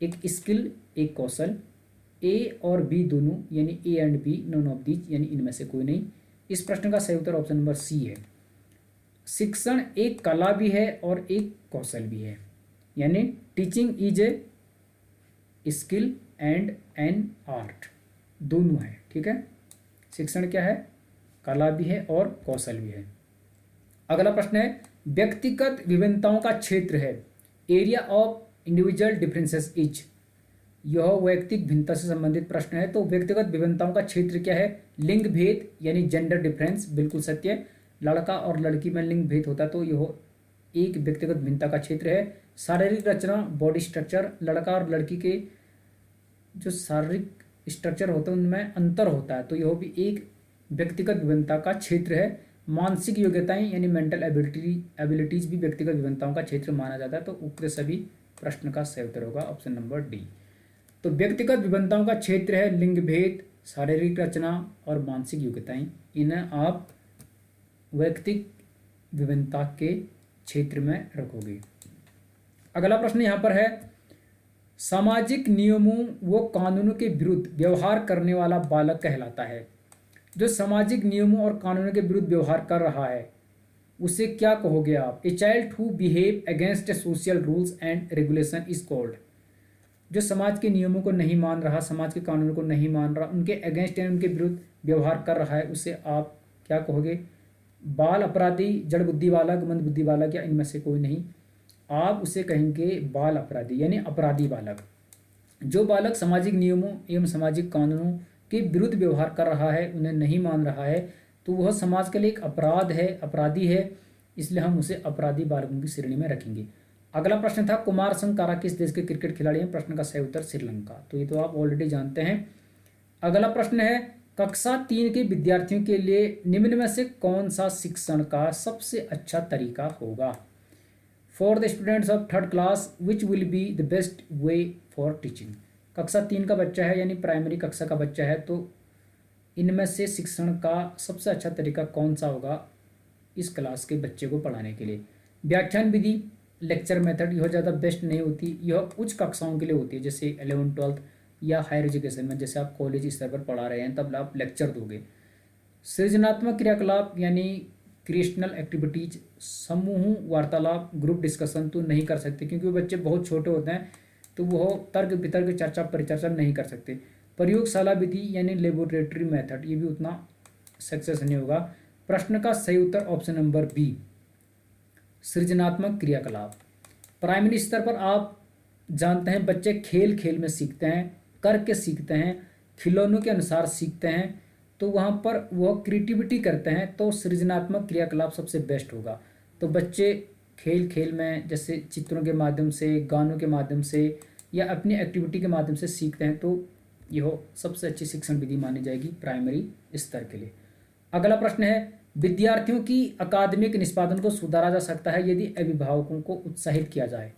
एक स्किल, एक कौशल, ए और बी दोनों यानी A and B, none of these यानी इनमें से कोई नहीं। इस प्रश्न का सही उत्तर ऑप्शन नंबर सी है। शिक्षण एक कला भी है और एक कौशल भी है, यानी teaching is a skill and an art, दोनों है। ठीक है, शिक्षण क्या है, कला भी है और कौशल भी है। अगला प्रश्न है, व्यक्तिगत विभिन्नताओं का क्षेत्र है, area of individual differences is. यह वैयक्तिक भिन्नता से संबंधित प्रश्न है। तो व्यक्तिगत विभिन्नताओं का क्षेत्र क्या है, लिंग भेद यानी जेंडर डिफरेंस, बिल्कुल सत्य है। लड़का और लड़की में लिंग भेद होता है, तो यह एक व्यक्तिगत भिन्नता का क्षेत्र है। शारीरिक रचना, बॉडी स्ट्रक्चर, लड़का और लड़की के जो शारीरिक स्ट्रक्चर होता है उनमें अंतर होता है, तो यह भी एक व्यक्तिगत विभिन्नता का क्षेत्र है। मानसिक योग्यताएं यानी मेंटल एबिलिटीज भी व्यक्तिगत विभिन्नताओं का क्षेत्र माना जाता है। तो उक्त सभी प्रश्न का सही उत्तर होगा ऑप्शन नंबर डी। तो व्यक्तिगत विभिन्नताओं का क्षेत्र है लिंग भेद, शारीरिक रचना और मानसिक योग्यताएं, इन्हें आप वैयक्तिक विभिन्नता के क्षेत्र में रखोगे। अगला प्रश्न यहाँ पर है, सामाजिक नियमों व कानूनों के विरुद्ध व्यवहार करने वाला बालक कहलाता है। जो सामाजिक नियमों और कानूनों के विरुद्ध व्यवहार कर रहा है उसे क्या कहोगे आप? A child who behave against social rules and regulation is called. जो समाज के नियमों को नहीं मान रहा, समाज के कानूनों को नहीं मान रहा, उनके अगेंस्ट यानी उनके विरुद्ध व्यवहार कर रहा है, उसे आप क्या कहोगे? बाल अपराधी, जड़ बुद्धि बालक, मंद बुद्धि बालक, या इनमें से कोई नहीं, आप उसे कहेंगे बाल अपराधी यानी अपराधी बालक। जो बालक सामाजिक नियमों एवं सामाजिक कानूनों के विरुद्ध व्यवहार कर रहा है, उन्हें नहीं मान रहा है, तो वह समाज के लिए एक अपराध है, अपराधी है, इसलिए हम उसे अपराधी बालकों की श्रेणी में रखेंगे। अगला प्रश्न था, कुमार संगकारा किस देश के क्रिकेट खिलाड़ी हैं? प्रश्न का सही उत्तर श्रीलंका। तो ये तो आप ऑलरेडी जानते हैं। अगला प्रश्न है, कक्षा 3 के विद्यार्थियों के लिए निम्न में से कौन सा शिक्षण का सबसे अच्छा तरीका होगा? For the students of third class which will be the best way for teaching. कक्षा 3 का बच्चा है यानी प्राइमरी कक्षा का बच्चा है, तो इनमें से शिक्षण का सबसे अच्छा तरीका कौन सा होगा इस क्लास के बच्चे को पढ़ाने के लिए? व्याख्यान विधि, लेक्चर मेथड, यह ज़्यादा बेस्ट नहीं होती, यह उच्च कक्षाओं के लिए होती है, जैसे 11th 12th या हायर एजुकेशन में, जैसे आप कॉलेज स्तर पर पढ़ा रहे हैं तब आप लेक्चर दोगे। सृजनात्मक क्रियाकलाप यानी क्रिएशनल एक्टिविटीज, समूह वार्तालाप, ग्रुप डिस्कशन तो नहीं कर सकते क्योंकि वो बच्चे बहुत छोटे होते हैं, तो वह तर्क वितर्क चर्चा परिचर्चा नहीं कर सकते। प्रयोगशाला विधि यानी लेबोरेटरी मेथड, ये भी उतना सक्सेस नहीं होगा। प्रश्न का सही उत्तर ऑप्शन नंबर बी, सृजनात्मक क्रियाकलाप। प्राइमरी स्तर पर आप जानते हैं बच्चे खेल खेल में सीखते हैं, करके सीखते हैं, खिलौनों के अनुसार सीखते हैं, तो वहाँ पर वह क्रिएटिविटी करते हैं, तो सृजनात्मक क्रियाकलाप सबसे बेस्ट होगा। तो बच्चे खेल खेल में जैसे चित्रों के माध्यम से, गानों के माध्यम से या अपनी एक्टिविटी के माध्यम से सीखते हैं, तो यह सबसे अच्छी शिक्षण विधि मानी जाएगी प्राइमरी स्तर के लिए। अगला प्रश्न है, विद्यार्थियों की अकादमिक निष्पादन को सुधारा जा सकता है यदि अभिभावकों को उत्साहित किया जाए।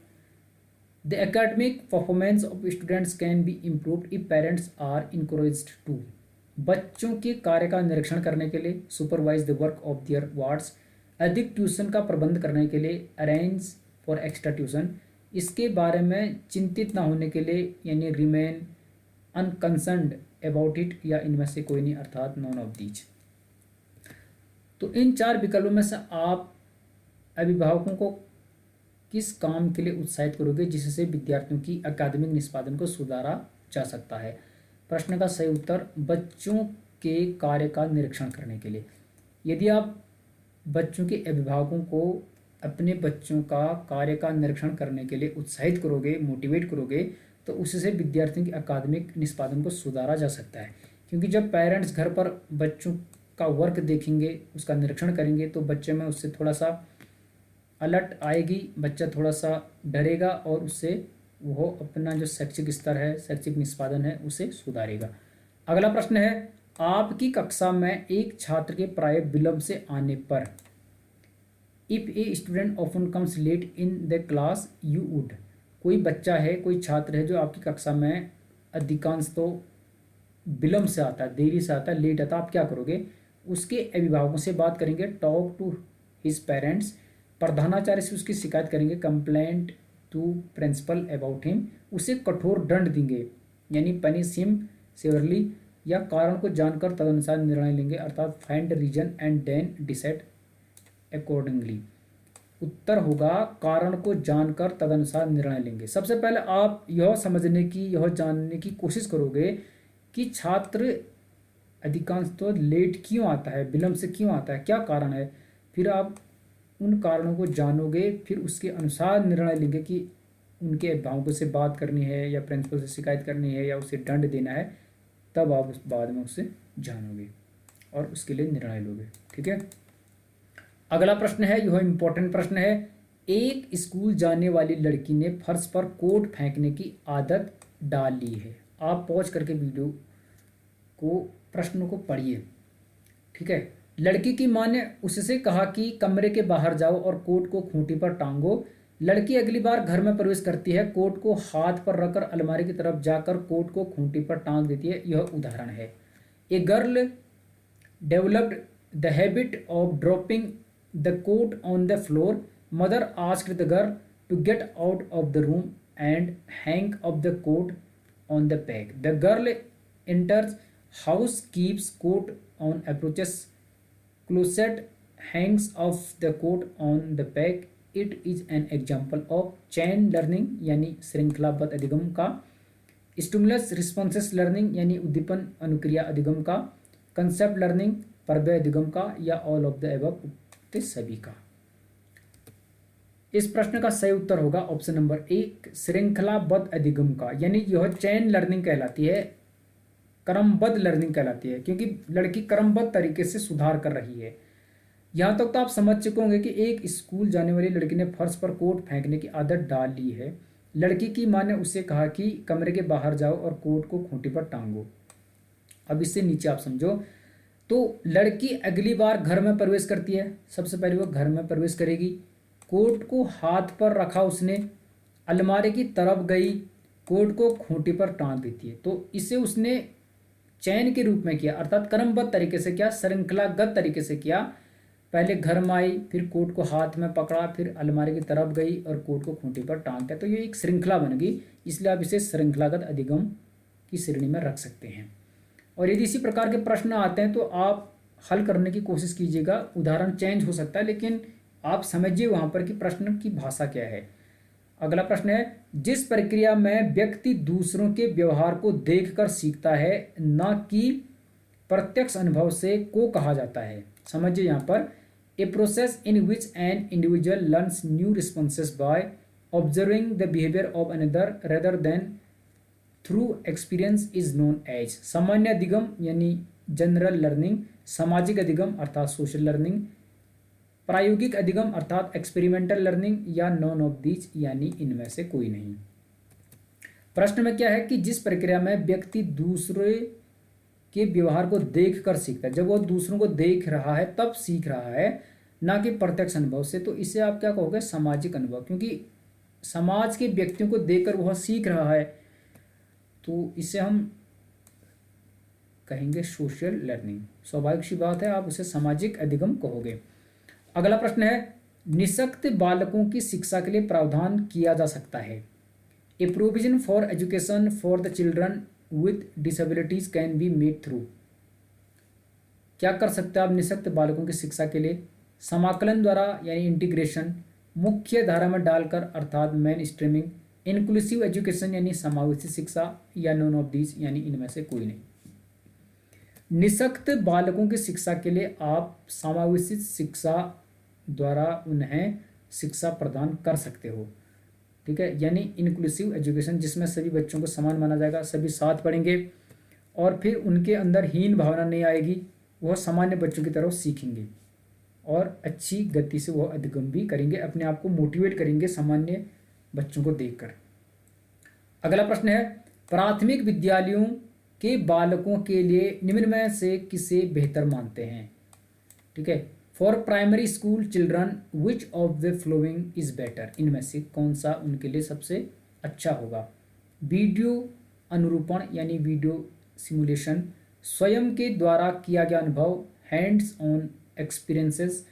The academic performance of students can be improved if parents are encouraged to. बच्चों के कार्य का निरीक्षण करने के लिए, supervise the work of their wards, अधिक ट्यूशन का प्रबंध करने के लिए, अरेंज फॉर एक्स्ट्रा ट्यूशन, इसके बारे में चिंतित ना होने के लिए यानी रिमेन अनकंसर्न्ड अबाउट इट, या इनमें से कोई नहीं अर्थात नॉन ऑफ दीज। तो इन 4 विकल्पों में से आप अभिभावकों को किस काम के लिए उत्साहित करोगे जिससे विद्यार्थियों की अकादमिक निष्पादन को सुधारा जा सकता है? प्रश्न का सही उत्तर बच्चों के कार्य का निरीक्षण करने के लिए। यदि आप बच्चों के अभिभावकों को अपने बच्चों का कार्य का निरीक्षण करने के लिए उत्साहित करोगे, मोटिवेट करोगे, तो उससे विद्यार्थियों की अकादमिक निष्पादन को सुधारा जा सकता है। क्योंकि जब पेरेंट्स घर पर बच्चों का वर्क देखेंगे, उसका निरीक्षण करेंगे, तो बच्चे में उससे थोड़ा सा अलर्ट आएगी, बच्चा थोड़ा सा डरेगा और उससे वो अपना जो शैक्षिक स्तर है, शैक्षिक निष्पादन है, उसे सुधारेगा। अगला प्रश्न है, आपकी कक्षा में एक छात्र के प्राय विलंब से आने पर, if a student often comes late in the class you would, कोई बच्चा है, कोई छात्र है जो आपकी कक्षा में अधिकांश तो विलंब से आता है, देरी से आता है, लेट आता है, आप क्या करोगे? उसके अभिभावकों से बात करेंगे, टॉक टू हिज पेरेंट्स, प्रधानाचार्य से उसकी शिकायत करेंगे, complaint to principal about him, उसे कठोर दंड देंगे यानी पनिश हिम सेवरली, या कारण को जानकर तदनुसार निर्णय लेंगे अर्थात find reason and then decide accordingly. उत्तर होगा कारण को जानकर तदनुसार निर्णय लेंगे। सबसे पहले आप यह समझने की, यह जानने की कोशिश करोगे कि छात्र अधिकांश तो लेट क्यों आता है, विलंब से क्यों आता है, क्या कारण है। फिर आप उन कारणों को जानोगे, फिर उसके अनुसार निर्णय लेंगे कि उनके अभिभावकों से बात करनी है या प्रिंसिपल से शिकायत करनी है या उसे दंड देना है, तब आप उस बाद में उसे जानोगे और उसके लिए निर्णय लोगे। ठीक है। अगला प्रश्न है, यह इंपॉर्टेंट प्रश्न है, एक स्कूल जाने वाली लड़की ने फर्श पर कोट फेंकने की आदत डाल ली है। आप पॉज करके वीडियो को, प्रश्न को पढ़िए। ठीक है। लड़की की मां ने उससे कहा कि कमरे के बाहर जाओ और कोट को खूंटी पर टांगो। लड़की अगली बार घर में प्रवेश करती है, कोट को हाथ पर रखकर अलमारी की तरफ जाकर कोट को खूंटी पर टांग देती है। यह उदाहरण है। A girl developed the habit of dropping the coat on the floor. Mother asked the girl to get out of the room and hang up the coat on the peg. The girl enters house, keeps coat on, approaches closet, hangs off the coat on the peg. It is an example of chain learning यानी श्रृंखलाबद्ध अधिगम का, stimulus responses learning यानी उद्दीपन अनुक्रिया अधिगम का, concept learning प्रत्यय अधिगम का, या ऑल ऑफ द अबव सभी का। इस प्रश्न का सही उत्तर होगा ऑप्शन नंबर 1 श्रृंखलाबद्ध अधिगम का, यानी यह चैन लर्निंग कहलाती है, क्रमबद्ध लर्निंग कहलाती है, क्योंकि लड़की क्रमबद्ध तरीके से सुधार कर रही है। यहां तक तो आप समझ चुके होंगे कि एक स्कूल जाने वाली लड़की ने फर्श पर कोट फेंकने की आदत डाल ली है। लड़की की मां ने उससे कहा कि कमरे के बाहर जाओ और कोट को खूंटी पर टांगो। अब इससे नीचे आप समझो, तो लड़की अगली बार घर में प्रवेश करती है, सबसे पहले वो घर में प्रवेश करेगी, कोट को हाथ पर रखा उसने, अलमारी की तरफ गई, कोट को खूंटी पर टांग देती है। तो इसे उसने चैन के रूप में किया, अर्थात क्रमबद्ध तरीके से किया, श्रृंखलागत तरीके से किया। पहले घर में आई, फिर कोट को हाथ में पकड़ा, फिर अलमारी की तरफ गई और कोट को खूंटी पर टांग दिया। तो ये एक श्रृंखला बन गई, इसलिए आप इसे श्रृंखलागत अधिगम की श्रेणी में रख सकते हैं। और यदि इसी प्रकार के प्रश्न आते हैं तो आप हल करने की कोशिश कीजिएगा। उदाहरण चेंज हो सकता है, लेकिन आप समझिए वहां पर कि प्रश्न की भाषा क्या है। अगला प्रश्न है, जिस प्रक्रिया में व्यक्ति दूसरों के व्यवहार को देखकर सीखता है न कि प्रत्यक्ष अनुभव से, को कहा जाता है। समझिए यहाँ पर, a process in which an individual learns new responses by observing the behaviour of another rather than through experience is known as. सामान्य अधिगम यानी जनरल लर्निंग, सामाजिक अधिगम अर्थात सोशल लर्निंग, प्रायोगिक अधिगम अर्थात एक्सपेरिमेंटल लर्निंग, या नॉन ऑफ दीज यानी इनमें से कोई नहीं। प्रश्न में क्या है कि जिस प्रक्रिया में व्यक्ति दूसरे के व्यवहार को देख कर सीखता है, जब वो दूसरों को देख रहा है तब सीख रहा है, ना कि प्रत्यक्ष अनुभव से, तो इसे आप क्या कहोगे? सामाजिक अनुभव, क्योंकि समाज के व्यक्तियों को देखकर वह सीख रहा है, तो इसे हम कहेंगे सोशल लर्निंग। स्वाभाविक सी बात है, आप उसे सामाजिक अधिगम कहोगे। अगला प्रश्न है, निःशक्त बालकों की शिक्षा के लिए प्रावधान किया जा सकता है। ए provision for education for the children with disabilities can be made through. क्या कर सकते हैं आप निःशक्त बालकों की शिक्षा के लिए? समाकलन द्वारा यानी इंटीग्रेशन, मुख्य धारा में डालकर अर्थात मेन स्ट्रीमिंग, इंक्लूसिव एजुकेशन यानी समावेशी शिक्षा, या नॉन ऑफ दीज यानी इनमें से कोई नहीं। निःशक्त बालकों की शिक्षा के लिए आप समावेशी शिक्षा द्वारा उन्हें शिक्षा प्रदान कर सकते हो। ठीक है, यानी इंक्लूसिव एजुकेशन, जिसमें सभी बच्चों को समान माना जाएगा, सभी साथ पढ़ेंगे और फिर उनके अंदर हीन भावना नहीं आएगी, वह सामान्य बच्चों की तरह सीखेंगे और अच्छी गति से वह अधिगम भी करेंगे, अपने आप को मोटिवेट करेंगे सामान्य बच्चों को देखकर। अगला प्रश्न है, प्राथमिक विद्यालयों के बालकों के लिए निम्न में से किसे बेहतर मानते हैं? ठीक है, for primary school children which of the following is better, इनमें से कौन सा उनके लिए सबसे अच्छा होगा? वीडियो अनुरूपण यानी वीडियो सिमुलेशन, स्वयं के द्वारा किया गया अनुभव, हैंड्स ऑन एक्सपीरियंसेस,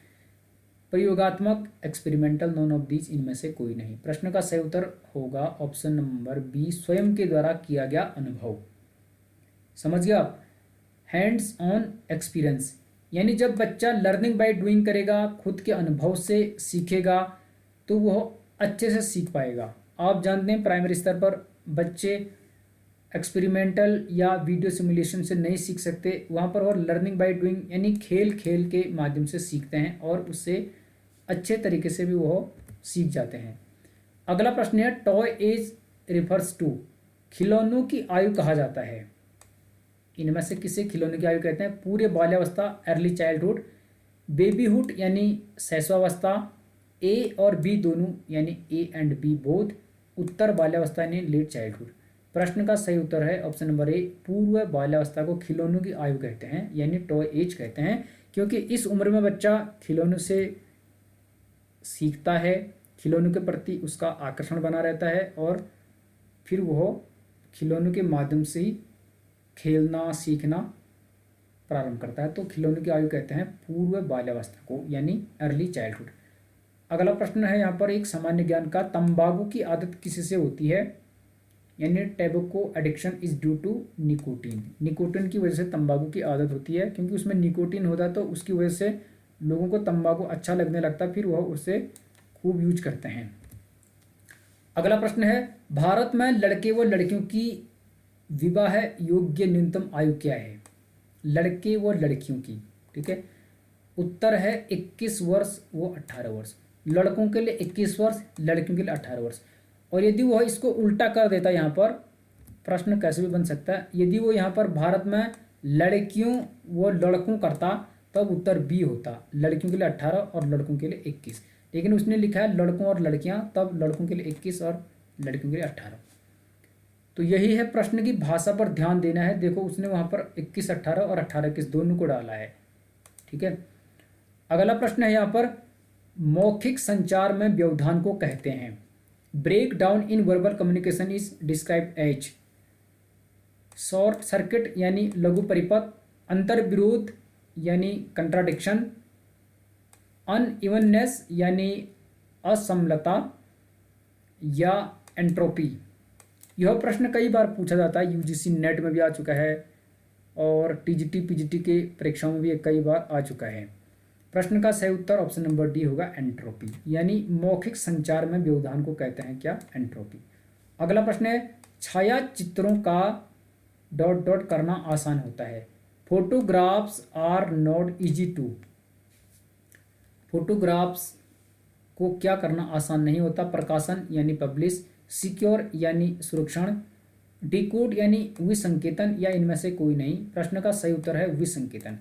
प्रयोगात्मक एक्सपेरिमेंटल, नॉन ऑफ दीज, इनमें से कोई नहीं। प्रश्न का सही उत्तर होगा ऑप्शन नंबर बी, स्वयं के द्वारा किया गया अनुभव। समझ गया आप? हैंड्स ऑन एक्सपीरियंस यानी जब बच्चा लर्निंग बाय डूइंग करेगा, खुद के अनुभव से सीखेगा, तो वह अच्छे से सीख पाएगा। आप जानते हैं प्राइमरी स्तर पर बच्चे एक्सपेरिमेंटल या वीडियो सिमुलेशन से नहीं सीख सकते, वहाँ पर और लर्निंग बाय डूइंग यानी खेल खेल के माध्यम से सीखते हैं और उससे अच्छे तरीके से भी वह सीख जाते हैं। अगला प्रश्न है, टॉय एज रिफर्स टू, खिलौनों की आयु कहा जाता है? इनमें से किसे खिलौनों की आयु कहते हैं? पूरे बाल्यावस्था, अर्ली चाइल्डहुड, बेबीहुड यानी शैशवावस्था, ए और बी दोनों यानी ए एंड बी बोथ, उत्तर बाल्यावस्था यानी लेट चाइल्डहुड। प्रश्न का सही उत्तर है ऑप्शन नंबर ए, पूर्व बाल्यावस्था को खिलौनों की आयु कहते हैं यानी टॉय एज कहते हैं, क्योंकि इस उम्र में बच्चा खिलौनों से सीखता है, खिलौनों के प्रति उसका आकर्षण बना रहता है और फिर वह खिलौनों के माध्यम से ही खेलना सीखना प्रारंभ करता है। तो खिलौनों की आयु कहते हैं पूर्व बाल्यावस्था को यानी अर्ली चाइल्डहुड। अगला प्रश्न है यहाँ पर एक सामान्य ज्ञान का, तंबाकू की आदत किससे होती है? यानी tobacco addiction is due to nicotine, nicotine की वजह से तंबाकू की आदत होती है, क्योंकि उसमें निकोटीन होता है तो उसकी वजह से लोगों को तंबाकू अच्छा लगने लगता है, फिर वह उसे खूब यूज करते हैं। अगला प्रश्न है, भारत में लड़के व लड़कियों की विवाह योग्य न्यूनतम आयु क्या है? लड़के व लड़कियों की, ठीक है, उत्तर है 21 वर्ष व 18 वर्ष। लड़कों के लिए 21 वर्ष, लड़कियों के लिए 18 वर्ष। और यदि वह इसको उल्टा कर देता, यहाँ पर प्रश्न कैसे भी बन सकता है, यदि वो यहाँ पर भारत में लड़कियों व लड़कों करता तब उत्तर बी होता, लड़कियों के लिए 18 और लड़कों के लिए 21, लेकिन उसने लिखा है लड़कों और लड़कियां, तब लड़कों के लिए 21 और लड़कियों के लिए 18। तो यही है प्रश्न की भाषा पर ध्यान देना है। देखो उसने वहाँ पर 21 18 और 18 21 दोनों को डाला है, ठीक है। अगला प्रश्न है यहाँ पर, मौखिक संचार में व्यवधान को कहते हैं? Break down in verbal communication is describe as short circuit यानी लघु परिपथ, अंतर विरोध यानी कंट्राडिक्शन, अनइवननेस यानी असमलता, या एंट्रोपी। यह प्रश्न कई बार पूछा जाता है, यूजीसी नेट में भी आ चुका है और टीजीटी पीजीटी के परीक्षाओं में भी कई बार आ चुका है। प्रश्न का सही उत्तर ऑप्शन नंबर डी होगा, एंट्रोपी, यानी मौखिक संचार में व्यवधान को कहते हैं क्या? एंट्रोपी। अगला प्रश्न है, छाया चित्रों का डॉट डॉट करना आसान होता है? Photographs are not easy to, photographs को क्या करना आसान नहीं होता? प्रकाशन यानी पब्लिश, सिक्योर यानी सुरक्षण, डिकोड यानी विसंकेतन, या इनमें से कोई नहीं। प्रश्न का सही उत्तर है विसंकेतन।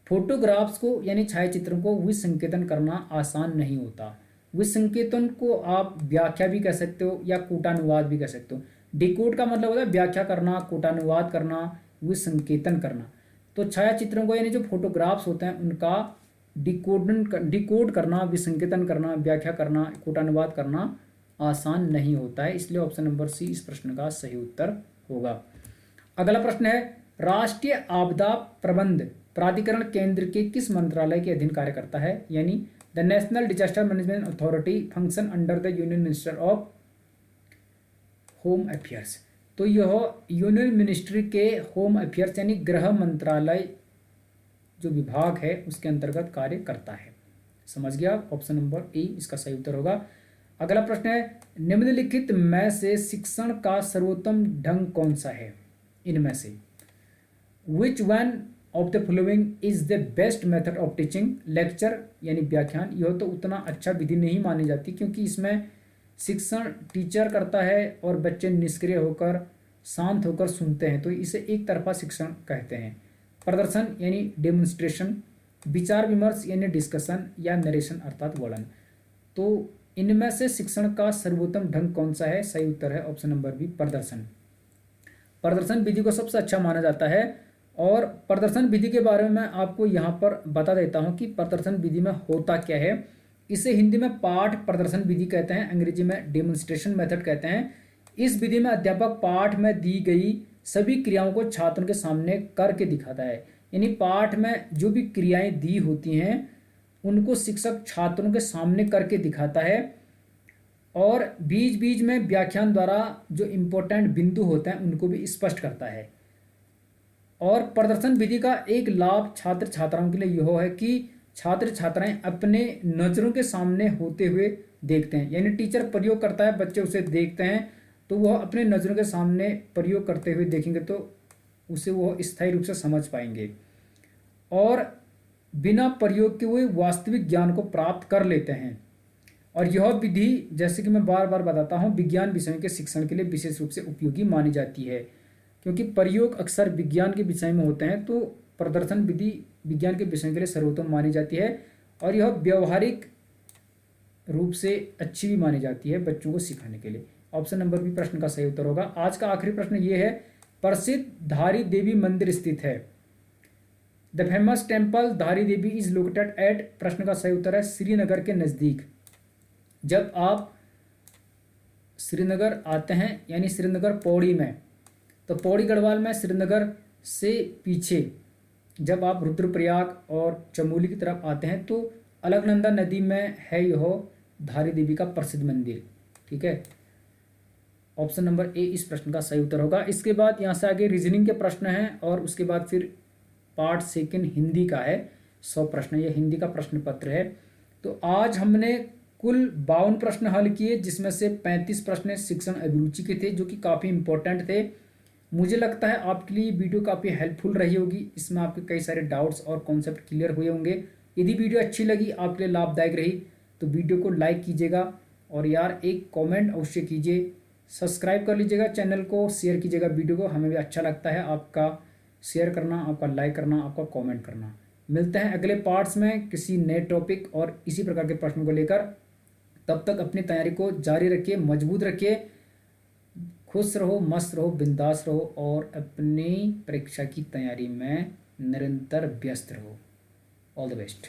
फोटोग्राफ्स को यानी छायाचित्रों को विसंकेतन करना आसान नहीं होता। विसंकेतन को आप व्याख्या भी कह सकते हो या कूटानुवाद भी कह सकते हो। डिकोड का मतलब होता है व्याख्या करना, कूटानुवाद करना, विसंकेतन करना। तो छायाचित्रों को यानी जो फोटोग्राफ्स होते हैं उनका डिकोड करना, विसंकेतन करना, व्याख्या करना, कूटानुवाद करना आसान नहीं होता है, इसलिए ऑप्शन नंबर सी इस प्रश्न का सही उत्तर होगा। अगला प्रश्न है, राष्ट्रीय आपदा प्रबंध प्राधिकरण केंद्र के किस मंत्रालय के अधीन कार्य करता है? यानी the national disaster management authority function under the union minister of home affairs. तो यह यूनियन मिनिस्ट्री के होम अफेयर्स यानी गृह मंत्रालय जो विभाग है उसके अंतर्गत कार्य करता है। समझ गया? ऑप्शन नंबर ए इसका सही उत्तर होगा। अगला प्रश्न है, निम्नलिखित में से शिक्षण का सर्वोत्तम ढंग कौन सा है? इनमें से which one of the following is the best method of teaching? Lecture यानी व्याख्यान, यह तो उतना अच्छा विधि नहीं मानी जाती क्योंकि इसमें शिक्षण टीचर करता है और बच्चे निष्क्रिय होकर शांत होकर सुनते हैं, तो इसे एक तरफा शिक्षण कहते हैं। प्रदर्शन यानी डेमोन्स्ट्रेशन, विचार विमर्श यानी डिस्कशन, या नरेशन अर्थात वर्णन। तो इनमें से शिक्षण का सर्वोत्तम ढंग कौन सा है? सही उत्तर है ऑप्शन नंबर बी, प्रदर्शन। प्रदर्शन विधि को सबसे अच्छा माना जाता है। और प्रदर्शन विधि के बारे में मैं आपको यहाँ पर बता देता हूँ कि प्रदर्शन विधि में होता क्या है। इसे हिंदी में पाठ प्रदर्शन विधि कहते हैं, अंग्रेजी में डेमोन्स्ट्रेशन मेथड कहते हैं। इस विधि में अध्यापक पाठ में दी गई सभी क्रियाओं को छात्रों के सामने करके दिखाता है। यानी पाठ में जो भी क्रियाएं दी होती हैं उनको शिक्षक छात्रों के सामने करके दिखाता है और बीच बीच में व्याख्यान द्वारा जो इम्पोर्टेंट बिंदु होते हैं उनको भी स्पष्ट करता है। और प्रदर्शन विधि का एक लाभ छात्र छात्राओं के लिए यह है कि छात्र छात्राएं अपने नज़रों के सामने होते हुए देखते हैं। यानी टीचर प्रयोग करता है, बच्चे उसे देखते हैं, तो वह अपने नज़रों के सामने प्रयोग करते हुए देखेंगे तो उसे वह स्थायी रूप से समझ पाएंगे और बिना प्रयोग के वो वास्तविक ज्ञान को प्राप्त कर लेते हैं। और यह विधि, जैसे कि मैं बार बार बताता हूँ, विज्ञान विषयों के शिक्षण के लिए विशेष रूप से उपयोगी मानी जाती है, क्योंकि प्रयोग अक्सर विज्ञान के विषय में होते हैं, तो प्रदर्शन विधि विज्ञान के विषयों के लिए सर्वोत्तम मानी जाती है और यह व्यवहारिक रूप से अच्छी भी मानी जाती है बच्चों को सिखाने के लिए। ऑप्शन नंबर बी प्रश्न का सही उत्तर होगा। आज का आखिरी प्रश्न ये है, प्रसिद्ध धारी देवी मंदिर स्थित है। द फेमस टेम्पल धारी देवी इज लोकेटेड एट, प्रश्न का सही उत्तर है श्रीनगर के नज़दीक। जब आप श्रीनगर आते हैं यानी श्रीनगर पौड़ी में, तो पौड़ी गढ़वाल में श्रीनगर से पीछे जब आप रुद्रप्रयाग और चमोली की तरफ आते हैं तो अलकनंदा नदी में है यह धारी देवी का प्रसिद्ध मंदिर। ठीक है, ऑप्शन नंबर ए इस प्रश्न का सही उत्तर होगा। इसके बाद यहाँ से आगे रीजनिंग के प्रश्न हैं और उसके बाद फिर पार्ट सेकंड हिंदी का है, 100 प्रश्न, ये हिंदी का प्रश्न पत्र है। तो आज हमने कुल 52 प्रश्न हल किए, जिसमें से 35 प्रश्न शिक्षण अभिरुचि के थे जो कि काफ़ी इंपॉर्टेंट थे। मुझे लगता है आपके लिए वीडियो काफ़ी हेल्पफुल रही होगी, इसमें आपके कई सारे डाउट्स और कॉन्सेप्ट क्लियर हुए होंगे। यदि वीडियो अच्छी लगी, आपके लिए लाभदायक रही, तो वीडियो को लाइक कीजिएगा और यार एक कमेंट अवश्य कीजिए, सब्सक्राइब कर लीजिएगा चैनल को, शेयर कीजिएगा वीडियो को, हमें भी अच्छा लगता है आपका शेयर करना, आपका लाइक करना, आपका कमेंट करना। मिलते हैं अगले पार्ट्स में किसी नए टॉपिक और इसी प्रकार के प्रश्नों को लेकर। तब तक अपनी तैयारी को जारी रखिए, मजबूत रखिए, खुश रहो, मस्त रहो, बिंदास रहो और अपनी परीक्षा की तैयारी में निरंतर व्यस्त रहो। All the best.